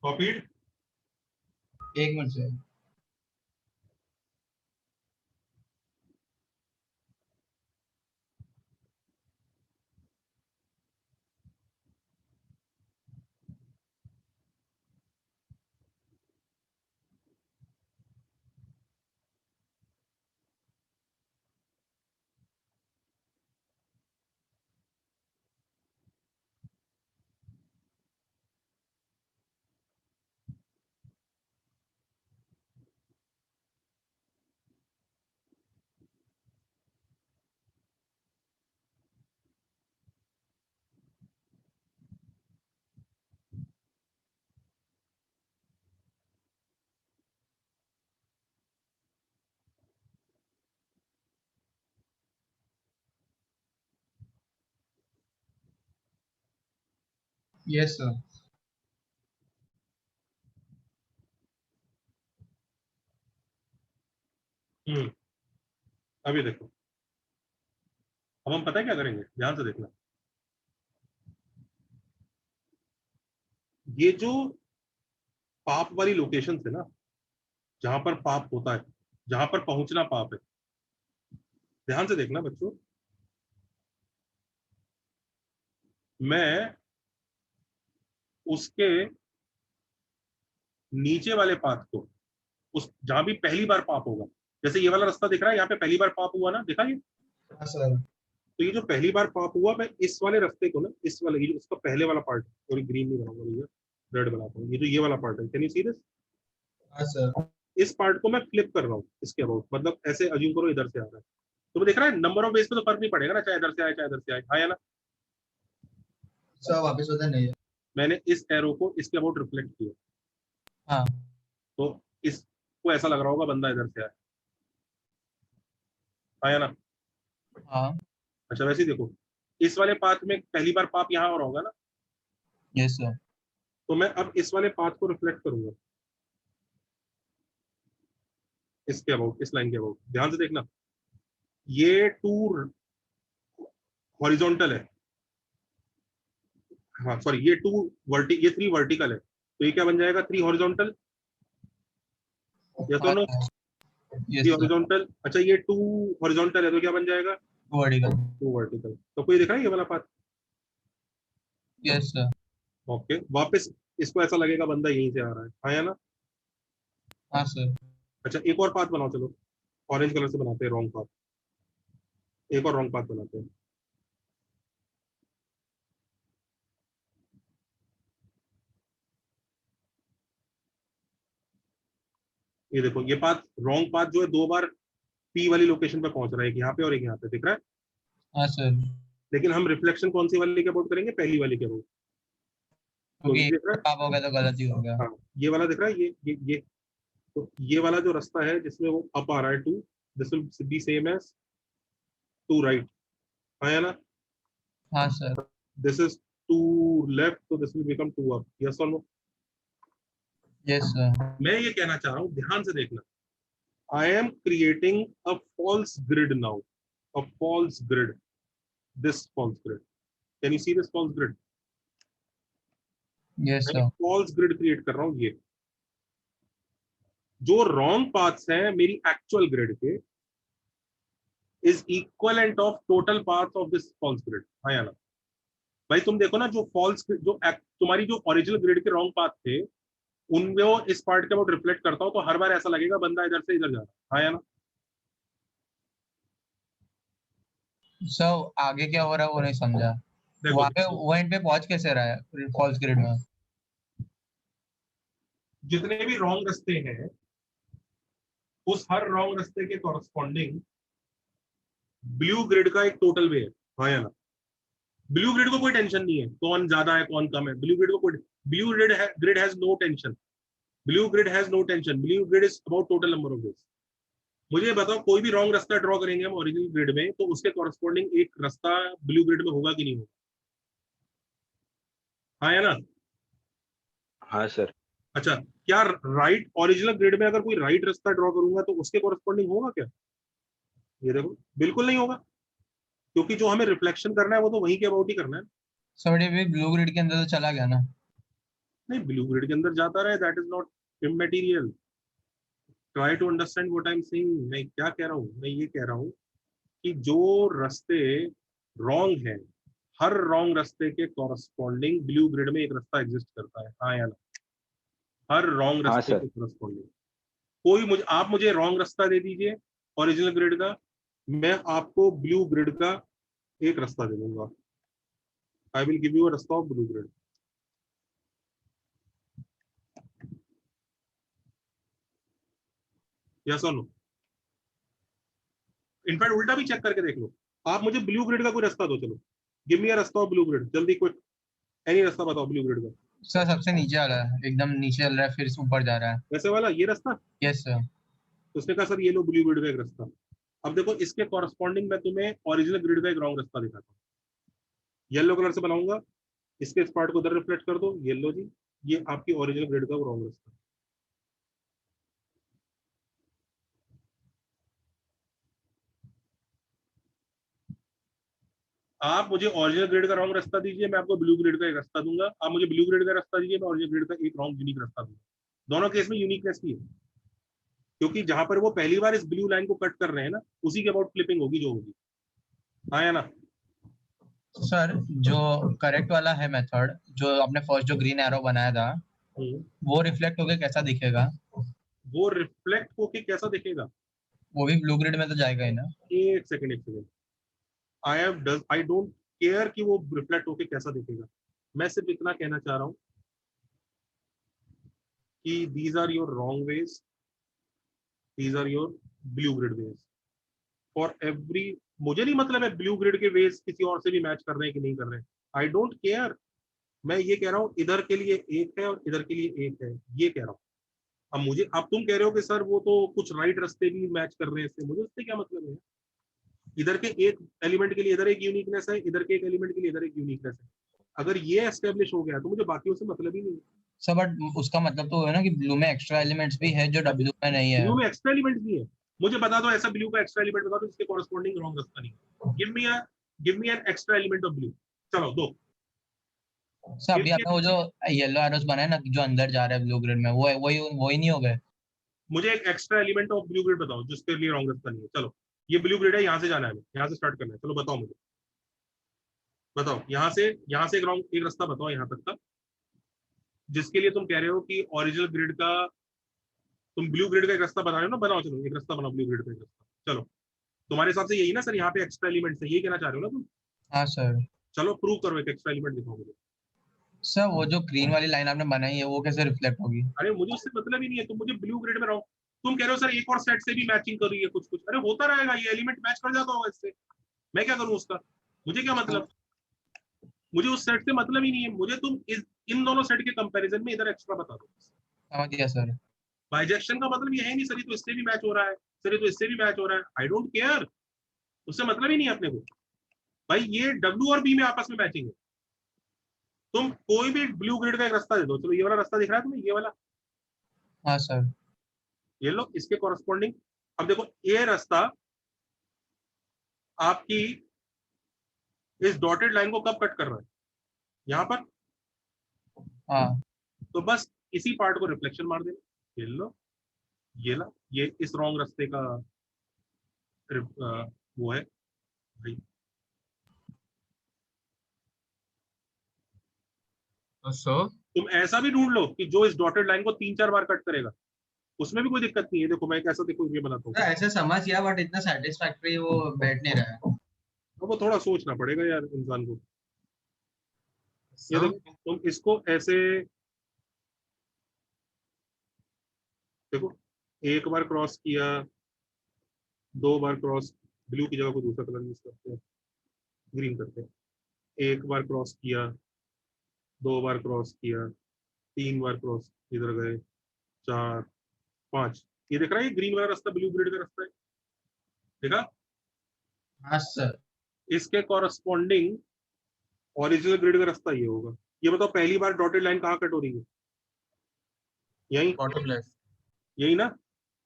A: कॉपीड?
B: एक मिनट सर। Yes sir.
A: अभी देखो, अब हम पता है क्या करेंगे, ध्यान से देखना। ये जो पाप वाली लोकेशन है ना, जहां पर पाप होता है, जहां पर पहुंचना पाप है, ध्यान से देखना बच्चों। मैं उसके नीचे वाले पाथ को, उस जहां भी पहली बार पाप होगा, जैसे ये वाला रास्ता दिख रहा है, यहाँ पे पहली बार पाप हुआ ना, देखा ये?
B: हाँ सर।
A: तो ये जो पहली बार पाप हुआ, मैं इस वाले रास्ते को ना, इस वाले, ये जो उसका पहले वाला पार्ट, और ग्रीन नहीं बनाऊंगा भैया, रेड बनाता हूँ। ये जो ये वाला पार्ट है, कैन यू सी दिस?
B: हाँ सर।
A: इस पार्ट को मैं फ्लिप कर रहा हूँ इसके अबाउट, मतलब ऐसे अज्यूम करो इधर से आ रहा है, तो वो देख रहा है नंबर ऑफ बेस पे तो फर्क नहीं पड़ेगा ना, चाहे इधर से आए चाहे इधर से आए, हाँ या ना?
B: सर वापस होता नहीं है।
A: मैंने इस एरो को इसके अबाउट रिफ्लेक्ट किया,
B: हाँ।
A: तो इसको ऐसा लग रहा होगा बंदा इधर से आया, हाँ या ना?
B: हाँ।
A: अच्छा वैसे ही देखो, इस वाले पाथ में पहली बार पाप यहाँ और होगा ना,
B: यस सर।
A: तो मैं अब इस वाले पाथ को रिफ्लेक्ट करूंगा इसके अबाउट, इस लाइन के अबाउट। ध्यान से देखना, ये 2 हॉरिजॉन्टल है, हाँ सॉरी, ये 3 वर्टिकल है, तो ये क्या बन जाएगा, 3 हॉरिजॉन्टल, यस और नो?
B: Yes
A: 3
B: sir.
A: हॉरिजॉन्टल। अच्छा ये 2 हॉरिजॉन्टल है, तो क्या बन जाएगा,
B: वर्टिकल।
A: 2 वर्टिकल। तो कोई दिख रहा है ये वाला पाथ?
B: Yes sir.
A: ओके, वापस इसको ऐसा लगेगा बंदा यहीं से आ रहा है, हाँ या ना?
B: हाँ सर।
A: अच्छा एक और पाथ बनाओ, चलो ऑरेंज कलर से बनाते हैं रॉन्ग पाथ, एक और रॉन्ग पाथ बनाते हैं। ये देखो, ये पाथ, रॉन्ग पाथ जो है 2 बार पी वाली लोकेशन पे पहुंच रहा है, एक यहाँ पे और एक यहाँ पे, दिख रहा है?
B: हाँ सर।
A: लेकिन हम रिफ्लेक्शन कौन सी वाली के अबाउट करेंगे, पहली वाली के अबाउट। तो
B: क्योंकि
A: ये दिख रहा है,
B: पाप हो गया तो गलत ही हो गया।
A: हाँ ये वाला दिख रहा है, ये तो ये वाला जो रास्ता है जिसमें वो अप आ रहा है 2, this will be same as 2 right, हाँ या ना?
B: हाँ सर।
A: दिस इज 2 लेफ्ट, तो this will become 2 up, yes और नो?
B: Yes sir.
A: मैं ये कहना चाह रहा हूँ, ध्यान से देखना, I am creating a false grid now, a false grid, this false grid, can you see this false grid?
B: Yes
A: मैं
B: सर।
A: फॉल्स ग्रिड क्रिएट कर रहा हूँ। ये जो रॉन्ग पाथ्स हैं मेरी एक्चुअल ग्रिड के, is equivalent of total path of this false grid. हाँ या ना भाई? तुम देखो ना, जो फॉल्स जो तुम्हारी जो ओरिजिनल ग्रिड के रॉन्ग पाथ थे उनको इस पार्ट के अबाउट रिफ्लेक्ट करता हूं तो हर बार ऐसा लगेगा बंदा इधर से इधर जा रहा है। हाँ या ना?
B: सर आगे क्या हो रहा है वो नहीं समझा।
A: देखो
B: वहां पे पॉइंट पे पहुंच कैसे रहा है फॉल्स ग्रिड में?
A: जितने भी रॉन्ग रास्ते हैं उस हर रॉन्ग रास्ते के कॉरस्पॉन्डिंग ब्लू ग्रिड का एक टोटल वे है। हाँ या ना? ब्लू ग्रिड को कोई टेंशन नहीं है कौन ज्यादा है कौन कम है। ब्लू ग्रिड को कोई, blue grid has no tension. Blue grid has no tension. Blue grid is about total number of ways. मुझे बताओ, कोई भी रॉन्ग रास्ता ड्रॉ करेंगे हम ओरिजिनल ग्रिड में तो उसके कॉरस्पॉन्डिंग एक रास्ता ब्लू ग्रिड में होगा कि नहीं होगा? हाँ या ना?
K: हाँ सर।
A: अच्छा, क्या राइट ओरिजिनल ग्रिड में अगर कोई राइट रास्ता ड्रॉ करूंगा तो उसके कॉरस्पॉन्डिंग होगा क्या? ये देखो, बिल्कुल नहीं होगा, क्योंकि जो हमें रिफ्लेक्शन करना है वो तो वहीं के अबाउट ही करना है।
B: सर ये भी ब्लू ग्रिड के अंदर तो चला गया ना?
A: नहीं, ब्लू ग्रिड के अंदर जाता रहे, that is not immaterial. Try to understand what I am saying. मैं क्या कह रहा हूँ? मैं ये कह रहा हूँ कि जो रास्ते रॉन्ग है, हर रॉन्ग रास्ते के कॉरस्पॉन्डिंग ब्लू ग्रिड में एक रास्ता एग्जिस्ट करता है। हाँ या ना? हर रॉन्ग
K: हाँ
A: रास्ते
K: सर।
A: के कॉरस्पॉन्डिंग कोई आप मुझे रॉन्ग रास्ता दे दीजिए ओरिजिनल ग्रिड का, मैं आपको ब्लू ग्रिड का एक रास्ता दे दूंगा। आई विल गिव यू अ रास्ता ऑफ ब्लू ग्रिड। यस और नो? इनफैक्ट उल्टा भी चेक करके देख लो। आप मुझे ब्लू ग्रिड का कोई रास्ता दो, चलो गिव मी अ रास्ता ऑफ ब्लू ग्रिड, जल्दी क्विक, एनी रास्ता बताओ ब्लू ग्रिड का।
B: सर सबसे नीचे वाला है, एकदम नीचे चल रहा है फिर से ऊपर जा रहा है।
A: वैसे वाला ये रास्ता?
B: Yes sir.
A: तो उसने कहा सर ये लो ब्लू ग्रिड का एक रास्ता। अब देखो, इसके कॉरस्पॉन्डिंग मैं तुम्हें ओरिजिनल ग्रिड का एक रॉन्ग रास्ता दिखाता हूँ। येलो कलर से बनाऊंगा, इसके इस पार्ट को उधर रिफ्लेक्ट कर दो। येलो जी, ये आपकी ओरिजिनल ग्रिड का रॉन्ग रास्ता। आप मुझे ओरिजिनल ग्रिड का रॉन्ग रास्ता दीजिए, मैं आपको ब्लू ग्रिड का एक रास्ता दूंगा। आप मुझे ब्लू ग्रिड का रास्ता दीजिए, मैं ओरिजिनल ग्रिड का एक रॉन्ग यूनिक रास्ता दूंगा। दोनों केस में यूनिकनेस की है, क्योंकि जहां पर वो पहली बार इस ब्लू लाइन को कट कर रहे हैं ना, उसी के अबाउट फ्लिपिंग होगी जो होगी। हाँ या ना?
B: सर जो करेक्ट वाला है मेथड, जो आपने फर्स्ट जो ग्रीन एरो बनाया था वो रिफ्लेक्ट होके कैसा दिखेगा?
A: वो रिफ्लेक्ट होके कैसा दिखेगा?
B: वो भी ब्लू ग्रिड में तो जाएगा ही ना?
A: एक सेकंड। आई डोंट केयर कि वो रिफ्लेक्ट होके कैसा दिखेगा। मैं सिर्फ इतना कहना चाह रहा हूं कि these are your wrong ways, these are your blue grid ways for every. मुझे नहीं मतलब है ब्लू ग्रिड के वेज किसी और से भी मैच कर रहे हैं कि नहीं कर रहे हैं, आई डोंट केयर। मैं ये कह रहा हूँ इधर के लिए एक है और इधर के लिए एक है, ये कह रहा हूँ। अब तुम कह रहे हो कि सर वो तो कुछ राइट रास्ते भी मैच कर रहे हैं, इससे मुझे उससे क्या मतलब है? इधर के एक एलिमेंट के लिए इधर एक यूनिकनेस है, इधर के एक एलिमेंट के लिए इधर एक यूनिकनेस है। अगर ये एस्टेब्लिश हो गया तो मुझे बाकियों से मतलब ही नहीं है।
B: सर बट उसका मतलब तो है ना कि ब्लू में एक्स्ट्रा एलिमेंट्स भी है जो डब्ल्यू में नहीं है।
A: ब्लू में एक्स्ट्रा एलिमेंट भी है? मुझे बता दो ऐसा ब्लू का एक्स्ट्रा एलिमेंट बता दो जिसके कॉरस्पॉन्डिंग रॉन्ग रास्ता नहीं। Give me an extra element of blue. चलो दो।
B: सर अभी आपने वो जो येलो एरोस बनाए ना जो अंदर जा रहा है ब्लू ग्रिड में, वो वही नहीं हो गए?
A: मुझे एक extra element of blue grid बताओ जिसके लिए रॉन्ग रास्ता नहीं है। चलो, ये ब्लू ग्रिड है, यहाँ से जाना है, यहाँ से स्टार्ट करना है। चलो बताओ मुझे, बताओ यहाँ से एक रास्ता बताओ यहाँ तक का जिसके लिए तुम कह रहे हो कि ओरिजिनल ग्रिड का, तुम ब्लू ग्रिड का एक रास्ता बना रहे हो ना। बनाओ, चलो एक रास्ता बनाओ ब्लू ग्रिड का एक रास्ता। चलो, तुम्हारे हिसाब से यही ना सर, यहाँ पे एक्स्ट्रा एलिमेंट है, यही कहना चाह रहे हो ना तुम?
B: हाँ सर।
A: चलो प्रूव करो, एक एक्स्ट्रा एलिमेंट दिखाओ मुझे।
B: सर वो जो ग्रीन वाली लाइन आपने बनाई है वो कैसे रिफ्लेक्ट होगी?
A: अरे मुझे उससे मतलब ही नहीं है, तुम मुझे ब्लू ग्रिड में रहो। तुम कह रहे हो सर एक और सेट से भी मैचिंग कर रही है कुछ कुछ। अरे होता रहेगा, ये एलिमेंट मैच कर जाता होगा इससे, मैं क्या करूँ उसका? मुझे क्या मतलब? मुझे उस सेट से मतलब ही नहीं है। मुझे तुम इन दोनों सेट के कंपैरिजन में इधर एक्स्ट्रा बता दो।
B: समझ गया सर।
A: बाइजेक्शन का मतलब ये है नहीं सर ये तो इससे भी मैच हो रहा है, सर ये तो इससे भी मैच हो रहा है। आई डोंट केयर, उससे मतलब ही नहीं है अपने को। भाई ये डब्ल्यू और बी में आपस में मैचिंग है। तुम कोई भी ब्लू ग्रिड का एक रास्ता दे दो। चलो ये वाला रास्ता दिख रहा है तुम्हें, ये वाला?
B: हाँ सर।
A: ये लो, इसके कॉरस्पॉन्डिंग। अब देखो ये रास्ता आपकी इस डॉटेड लाइन को कब कट कर रहा है? यहाँ पर।
B: हाँ।
A: तो बस इसी पार्ट को रिफ्लेक्शन मार देना। ये लो, ये ला, ये इस रॉन्ग रास्ते का वो है भाई।
F: सर
A: तुम ऐसा भी ढूंढ लो कि जो इस डॉटेड लाइन को 3-4 बार कट करेगा, उसमें भी कोई दिक्कत नहीं है। देखो मैं कैसा देखो ये बनाता हूँ,
B: ऐसे समझ गया बट इतना सेटिस्फैक्टरी वो बैठ नहीं रहा है।
A: अब वो थोड़ा सोचना पड़ेगा यार इंसान को। ये
F: सर
A: देखो तुम इसको ऐसे देखो, एक बार क्रॉस किया, 2 बार क्रॉस, ब्लू की जगह को दूसरा कलर यूज करते हैं, ग्रीन करते हैं। एक बार क्रॉस किया, 2 बार क्रॉस किया, 3 बार क्रॉस, इधर गए, 4, 5। ये देख रहा है, ये ग्रीन वाला रास्ता ब्लू ग्रिड का रास्ता है, देखा?
B: हाँ सर।
A: इसके कॉरस्पॉन्डिंग ओरिजिनल ग्रिड का रास्ता ये होगा। ये बताओ पहली बार डॉटेड लाइन कहाँ कट हो रही है? यही,
F: बॉटम लेफ्ट।
A: यही ना?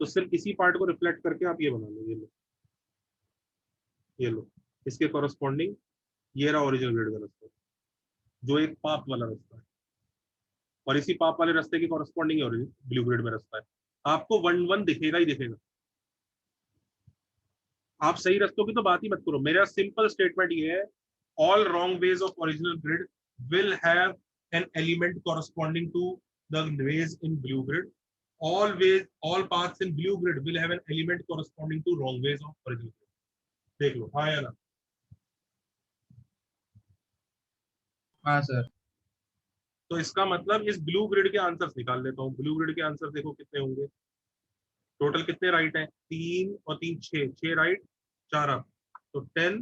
A: तो सिर्फ इसी पार्ट को रिफ्लेक्ट करके आप ये बना लो, ये लो, ये लो, इसके कॉरस्पॉन्डिंग ये रहा ओरिजिनल ग्रिड का रास्ता, जो एक पाप वाला रास्ता है, और इसी पाप वाले रास्ते के कॉरस्पॉन्डिंग है ब्लू ग्रिड में रास्ता है। आपको 1-1 दिखेगा ही दिखेगा। आप सही रास्तों की तो बात ही मत करो। मेरा सिंपल स्टेटमेंट ये है, all wrong ways of original grid will have an element corresponding to the ways in blue grid. all paths in blue grid will have an element corresponding to wrong ways of original grid। देख लो, हाँ या ना?
B: हाँ सर।
A: तो इसका मतलब इस ब्लू ग्रिड के आंसर्स निकाल लेता हूँ। ब्लू ग्रिड के आंसर देखो कितने होंगे, टोटल कितने राइट हैं? 3 और 3 6, 6 राइट, 4 अप, तो 10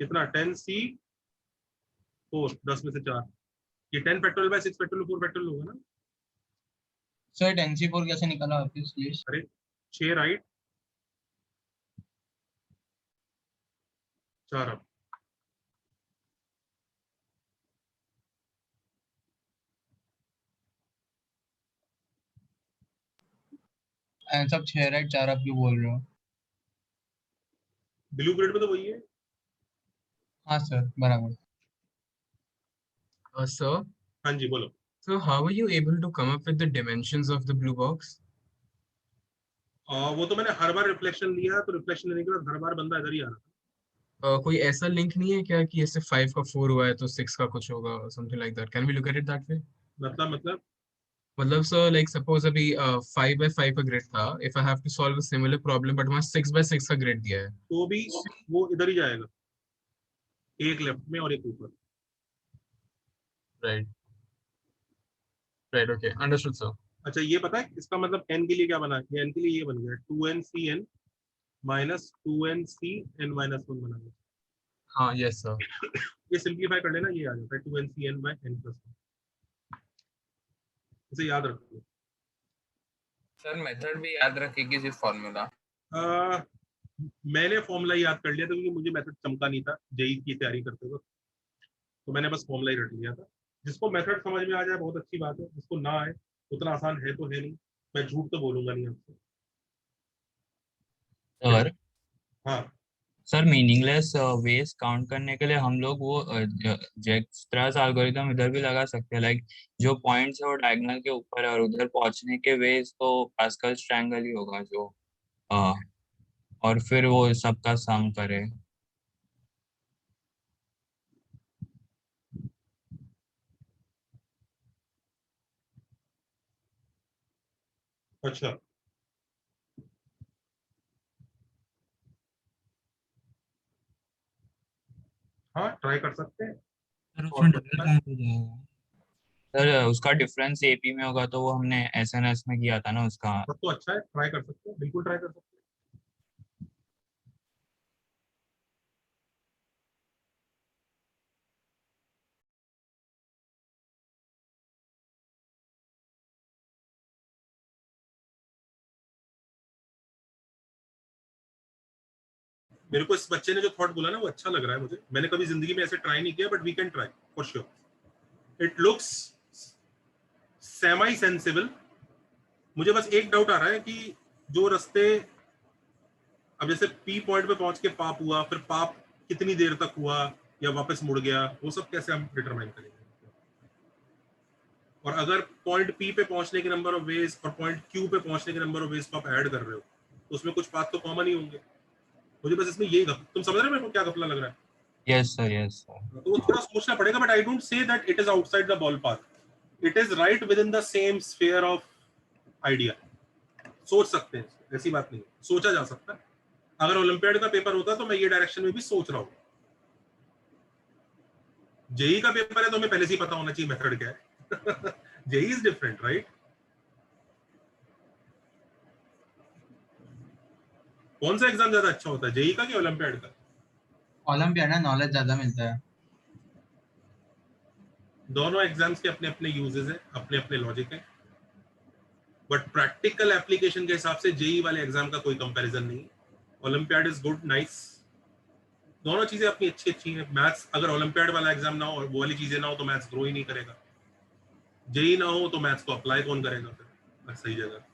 A: कितना? 10C 4, 10 में से 4, ये 10 फैक्टोरियल बाय 6 फैक्टोरियल 4 फैक्टोरियल होगा ना?
B: सर 10C4 कैसे निकाला वापस प्लीज?
A: अरे 6 राइट, 4 अप,
B: सब 6 राइट 4 अप क्यों बोल रहे हो?
A: ब्लू ग्रिड में तो वही है।
B: हाँ सर बराबर।
F: सर
A: हाँ जी बोलो।
F: so how are you able to come up with the dimensions of the blue box?
A: वो तो मैंने हर बार रिफ्लेक्शन लिया, तो रिफ्लेक्शन लेने के बाद हर बार बंदा इधर ही आ रहा था।
F: कोई ऐसा लिंक नहीं है क्या कि ऐसे 5 का 4 हुआ है तो 6 का कुछ होगा, something like that? Can we look at it that way? मतलब सर लाइक सपोज अभी 5 by 5 का ग्रिड था, if I have to solve a similar problem but वहां 6 by 6 का ग्रिड दिया है,
A: तो भी वो इधर ही जाएगा, एक लेफ्ट में और एक ऊपर।
F: Right right okay understood sir.
A: अच्छा ये पता है इसका मतलब n के लिए क्या बना? ये n के लिए ये बन गया 2nCn माइनस 2nCn माइनस 1 बना गया।
F: हाँ यस सर।
A: ये सिंप्लीफाई कर लेना, ये आ जाता है 2nCn बाय n प्लस 1। इसे याद रखो
H: सर। मेथड भी याद रखेगी सिर्फ फॉर्मूला?
A: मैंने फॉर्मूला याद कर लिया था क्योंकि मुझे मेथड चमका नहीं था जेई की तैयारी करते वक्त, तो मैंने बस फॉर्मूला ही रट लिया था। जिसको मेथड समझ में आ जाए बहुत अच्छी बात है, जिसको ना आए उतना आसान है तो है नहीं, मैं झूठ तो बोलूंगा नहीं आपसे।
L: सर
A: हाँ
L: सर मीनिंगलेस वेज काउंट करने के लिए हम लोग वो जैक्स्ट्रास एल्गोरिथम इधर भी लगा सकते हैं, लाइक जो पॉइंट्स है वो डायगोनल के ऊपर है और उधर पहुंचने के वेज तो पास्कल्स ट्रायंगल ही होगा जो और फिर वो सबका सम करे।
A: अच्छा, हाँ ट्राई कर सकते हैं।
L: सर उसमें डबल काउंट हो जाएगा? सर उसका डिफरेंस एपी में होगा तो वो हमने एसएनएस में किया था ना उसका।
A: तब तो अच्छा है, ट्राई कर सकते हैं, बिल्कुल ट्राई कर सकते हैं। मेरे को इस बच्चे ने जो थॉट बोला ना वो अच्छा लग रहा है मुझे। मैंने कभी जिंदगी में ऐसे ट्राई नहीं किया, but we can try for sure. It looks semi sensible. मुझे बस एक डाउट आ रहा है कि जो रास्ते अब जैसे पी पॉइंट पे पहुंच के पाप हुआ, फिर पाप कितनी देर तक हुआ या वापस मुड़ गया, वो सब कैसे हम डिटरमाइन करेंगे? और अगर पॉइंट पी पे पहुंचने के नंबर ऑफ वेज और पॉइंट क्यू पे पहुंचने के नंबर ऑफ वेज को आप ऐड कर रहे हो, तो उसमें कुछ पाथ तो कॉमन ही होंगे। मुझे बस इसमें यही तुम समझ रहे हो मेरे को क्या घपला लग रहा है?
L: Yes sir, yes sir.
A: तो वो थोड़ा सोचना पड़ेगा, but I don't say that it is outside the ball park, it is right with in the same sphere of idea. सोच सकते हैं, ऐसी बात नहीं, सोचा जा सकता है। अगर ओलंपियाड का पेपर होता तो मैं ये डायरेक्शन में भी सोच रहा हूँ। जेई का पेपर है तो हमें पहले से ही पता होना चाहिए मेथड क्या है। JEE is different, right? कौन सा एग्जाम ज्यादा अच्छा होता है, जेई का कि ओलंपियाड का?
B: ओलंपियाड ना, नॉलेज ज्यादा मिलता है।
A: दोनों एग्जाम्स के अपने अपने यूजेस हैं, अपने अपने लॉजिक है, बट प्रैक्टिकल एप्लीकेशन के हिसाब से जेई वाले एग्जाम का कोई कंपैरिजन नहीं। ओलंपियाड इज गुड, नाइस, दोनों चीजें अपनी अच्छी अच्छी हैं। मैथ्स, अगर ओलंपियाड वाला एग्जाम ना हो और वो वाली चीजें ना हो तो मैथ्स ग्रो ही नहीं करेगा। जेई ना हो तो मैथ्स को अप्लाई कौन करेगा फिर सही जगह?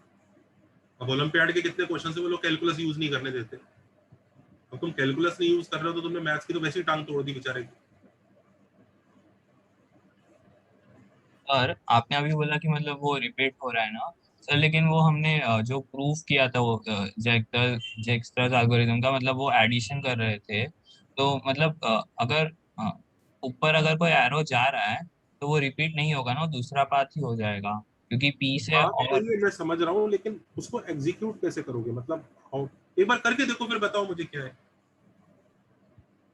A: अब ओलंपियाड के कितने क्वेश्चन है वो लोग कैलकुलस यूज नहीं करने देते। अब तुम कैलकुलस नहीं यूज कर रहे हो तो तुमने मैथ्स की तो वैसे ही टांग तोड़ दी बेचारे की।
L: और आपने अभी बोला कि मतलब वो रिपीट हो रहा है ना सर, लेकिन वो हमने जो प्रूफ किया था वो जेक्स्ट्रास एल्गोरिथम का, मतलब वो एडिशन कर रहे थे। तो मतलब अगर ऊपर अगर कोई एरो जा रहा है तो वो रिपीट नहीं होगा ना, वो दूसरा पाथ ही हो जाएगा, क्योंकि पी से
A: बात तो
L: और
A: ये मैं समझ रहा हूँ, लेकिन उसको एग्जीक्यूट कैसे करोगे? मतलब एक बार करके देखो फिर बताओ मुझे क्या है।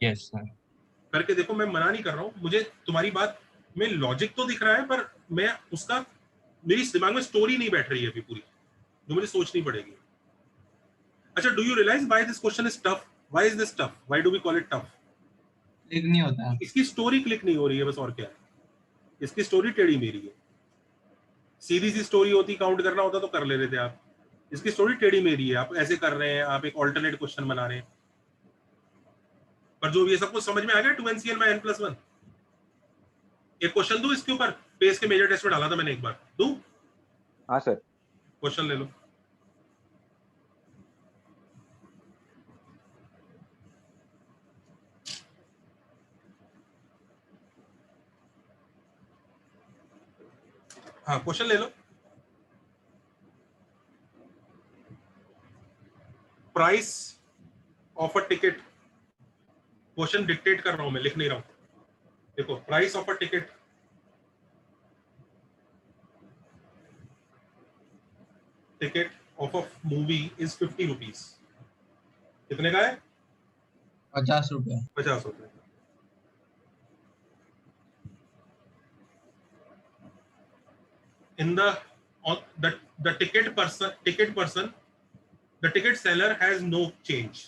L: Yes sir.
A: करके देखो, मैं मना नहीं कर रहा हूँ, मुझे तुम्हारी बात में लॉजिक तो दिख रहा है, पर मैं उसका, मेरी दिमाग में स्टोरी नहीं बैठ रही है अभी पूरी, जो मुझे सोचनी पड़ेगी। अच्छा, do you realize why this question is tough? Why is this tough? Why do we call it tough?
B: Click नहीं होता है।
A: इसकी स्टोरी क्लिक नहीं हो रही है, बस, और क्या है? इसकी स्टोरी टेढ़ी मेरी है। सीधी सी स्टोरी होती, काउंट करना होता तो कर ले रहे थे आप। इसकी स्टोरी टेढ़ी मेरी है, आप ऐसे कर रहे हैं, आप एक ऑल्टरनेट क्वेश्चन बना रहे हैं। पर जो ये सब कुछ समझ में आ गया 2NCN by n+1। एक क्वेश्चन दूं इसके ऊपर, पेस के मेजर टेस्ट में डाला था मैंने, एक बार दूं?
K: हाँ सर।
A: क्वेश्चन ले लो। हाँ, क्वेश्चन ले लो। Price of a ticket, question dictate कर रहा हूं मैं, लिख नहीं रहा हूं। देखो, price of a ticket, ticket of a movie is 50 rupees. कितने का है?
B: 50 रुपए।
A: 50 रुपए। In the ticket person, the ticket seller has no change.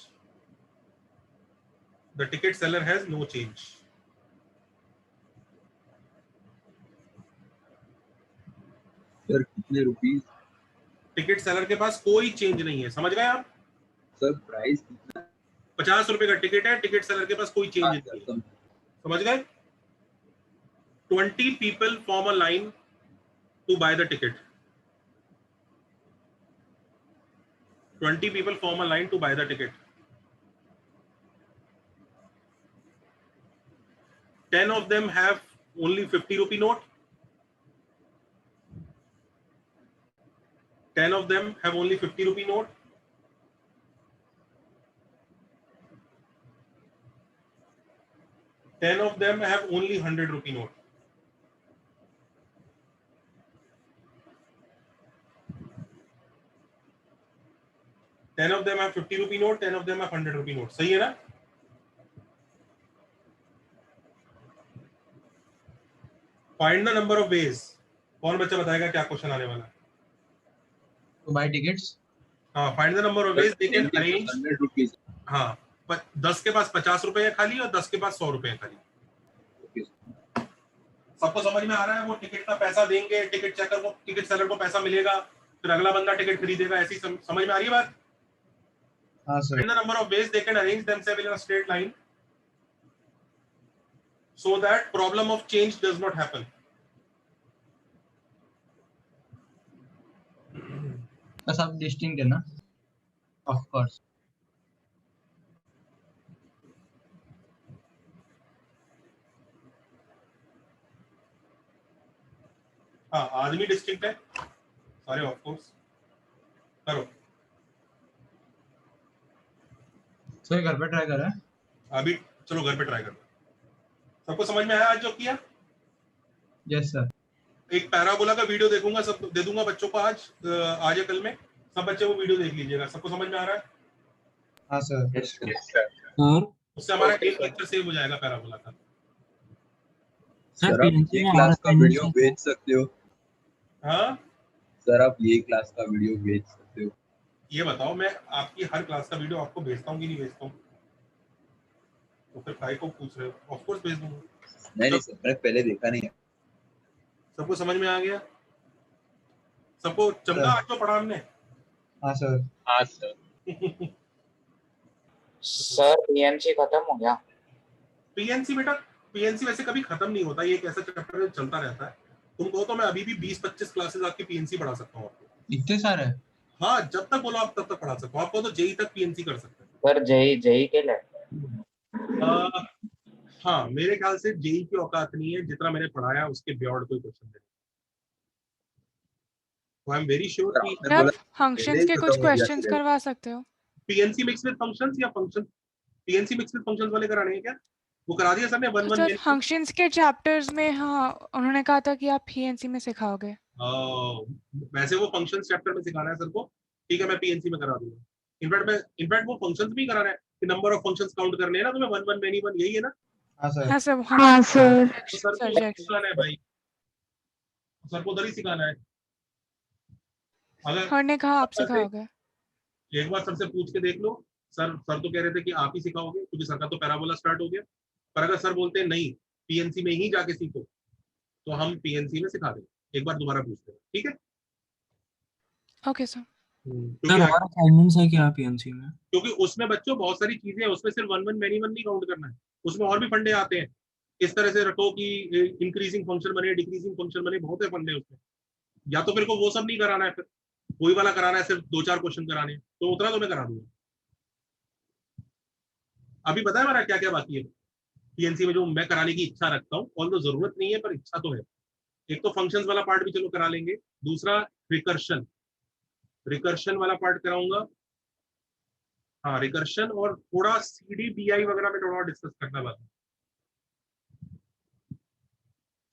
A: The ticket seller has no change.
C: Sir कितने रुपीस?
A: टिकट सेलर के पास कोई चेंज नहीं है, समझ गए आप?
C: सर प्राइस कितना?
A: 50 रुपए का टिकट है, टिकट सेलर के पास कोई चेंज नहीं है, समझ गए? 20 people form a line to buy the ticket. 20 people form a line to buy the ticket. 10 of them have only 50 rupee note. 10 of them have only 50 rupee note. 10 of them have only 100 rupee note. Ten of them have 50 rupee note, 10 of them have 100 rupee note. सही है ना? Find the number of ways. कौन बच्चा बताएगा क्या क्वेश्चन आने वाला है?
B: To buy tickets?
A: हाँ, find the number of ways they can arrange.
C: 100 rupees.
A: हाँ, 10 के पास 50 रुपए है खाली और 10 के पास 100 रुपए है खाली। सबको समझ में आ रहा है? वो टिकट का पैसा देंगे, टिकट चेकर को, टिकट सेलर को पैसा मिलेगा, फिर अगला बंदा टिकट खरीदेगा, ऐसी समझ में आ रही है बात?
B: हाँ sir.
A: Find the number of ways they can arrange themselves in a straight line so that problem of change does not happen.
B: तो सब डिस्टिंक्ट है ना? Of course.
A: हाँ, आदमी डिस्टिंक्ट है, सारे ऑफ कोर्स। करो।
B: सर घर पे ट्राई करा है?
A: अभी चलो घर पे ट्राई करो। सबको समझ में आया आज जो किया?
B: Yes sir.
A: एक पैराबोला का वीडियो देखूंगा, सब दे दूंगा बच्चों को आज या कल में। सब बच्चे वो वीडियो देख लीजिएगा। सबको समझ में आ रहा है?
B: हाँ सर।
C: Yes sir.
L: सर
A: उससे हमारा एक लेक्चर सेव हो जाएगा पैराबोला का।
C: सर आप ये क्लास का वीडियो भेज सकते हो?
A: हाँ
C: सर आप ये क्लास का वीडियो भेज सकते हो?
A: ये बताओ, मैं आपकी हर क्लास का वीडियो आपको भेजता हूँ कि नहीं भेजता हूँ? तो फिर काय को पूछ रहे हो? ऑफ कोर्स भेज दूंगा।
C: नहीं सर, मैंने पहले देखा नहीं है।
A: सबको समझ में आ गया? सबको चमका आज जो पढ़ा हमने?
B: हाँ सर।
C: हाँ सर।
H: सर पीएनसी खत्म हो गया।
A: पीएनसी बेटा, पीएनसी वैसे कभी खत्म नहीं होता, ये एक ऐसा चैप्टर चलता रहता है। तुम कहो तो मैं अभी भी 20-25 क्लासेस आपकी पीएनसी पढ़ा सकता हूँ आपको।
B: इतने सारे?
A: हाँ, जब तक बोलो आप तब तक पढ़ा सकता हूँ आपको। तो जेई तक पीएनसी कर सकते हैं।
H: सर जेई के लिए
A: हाँ, मेरे ख्याल से जेई की औकात नहीं है जितना मैंने पढ़ाया उसके बियॉन्ड कोई क्वेश्चन नहीं। आई एम वेरी श्योर कि
G: सर फंक्शंस के कुछ क्वेश्चंस करवा सकते हो?
A: पीएनसी मिक्स विद फंक्शंस या function PNC mix with functions वाले कराने हैं क्या? वो करा दिया सर ने 1-1
G: सर फंक्शंस के चैप्टर्स में हाँ उन्होंने कहा था कि आप पीएनसी में सिखाओगे।
A: वैसे वो फंक्शंस चैप्टर में सिखाना है सर को। ठीक है, मैं पीएनसी में करा दूंगा। इनफैक्ट वो फंक्शंस भी कराना है कि नंबर ऑफ फंक्शंस काउंट करने हैं ना तुम्हें। 1-1 मेनी 1 यही है ना?
B: हाँ सर।
G: हाँ सर।
D: हाँ सर।
A: तो सर को
G: सब्जेक्ट
A: सिखाना है भाई, सर को उधर ही सिखाना है। अगर
G: सर ने कहा आप
A: सर से
G: सिखाओगे।
A: एक बार सर से पूछ के देख लो। सर तो कह रहे थे कि आप ही सिखाओगे क्योंकि सर का तो पैराबोला स्टार्ट हो गया। पर अगर सर बोलते हैं नहीं पीएनसी में ही जाके सीखो, तो हम पीएनसी में सिखा देंगे। एक बार दोबारा पूछते हैं, ठीक है?
G: Okay sir.
L: सर और असाइनमेंट्स है क्या पीएनसी में?
A: क्योंकि उसमें बच्चों बहुत सारी चीजें हैं। उसमें सिर्फ 1-1 मैनी 1 नहीं काउंट करना है, उसमें और भी फंडे आते हैं। इस तरह से रखो कि इंक्रीजिंग फंक्शन बने, डिक्रीजिंग फंक्शन बने, बहुत है फंडे उसमें। या तो फिर को वो सब नहीं कराना है, फिर वही वाला कराना है, सिर्फ 2-4 क्वेश्चन कराने हैं, तो उतना तो मैं करा दूंगा। अभी पता है मेरा क्या क्या बाकी है पीएनसी में जो मैं कराने की इच्छा रखता हूँ। और तो जरूरत नहीं है पर इच्छा तो है। एक तो फंक्शंस वाला पार्ट भी चलो करा लेंगे। दूसरा रिकर्शन वाला पार्ट कराऊंगा। हाँ, रिकर्शन और थोड़ा सीडीबीआई वगैरह में थोड़ा डिस्कस करना बाकी।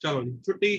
A: चलो छुट्टी।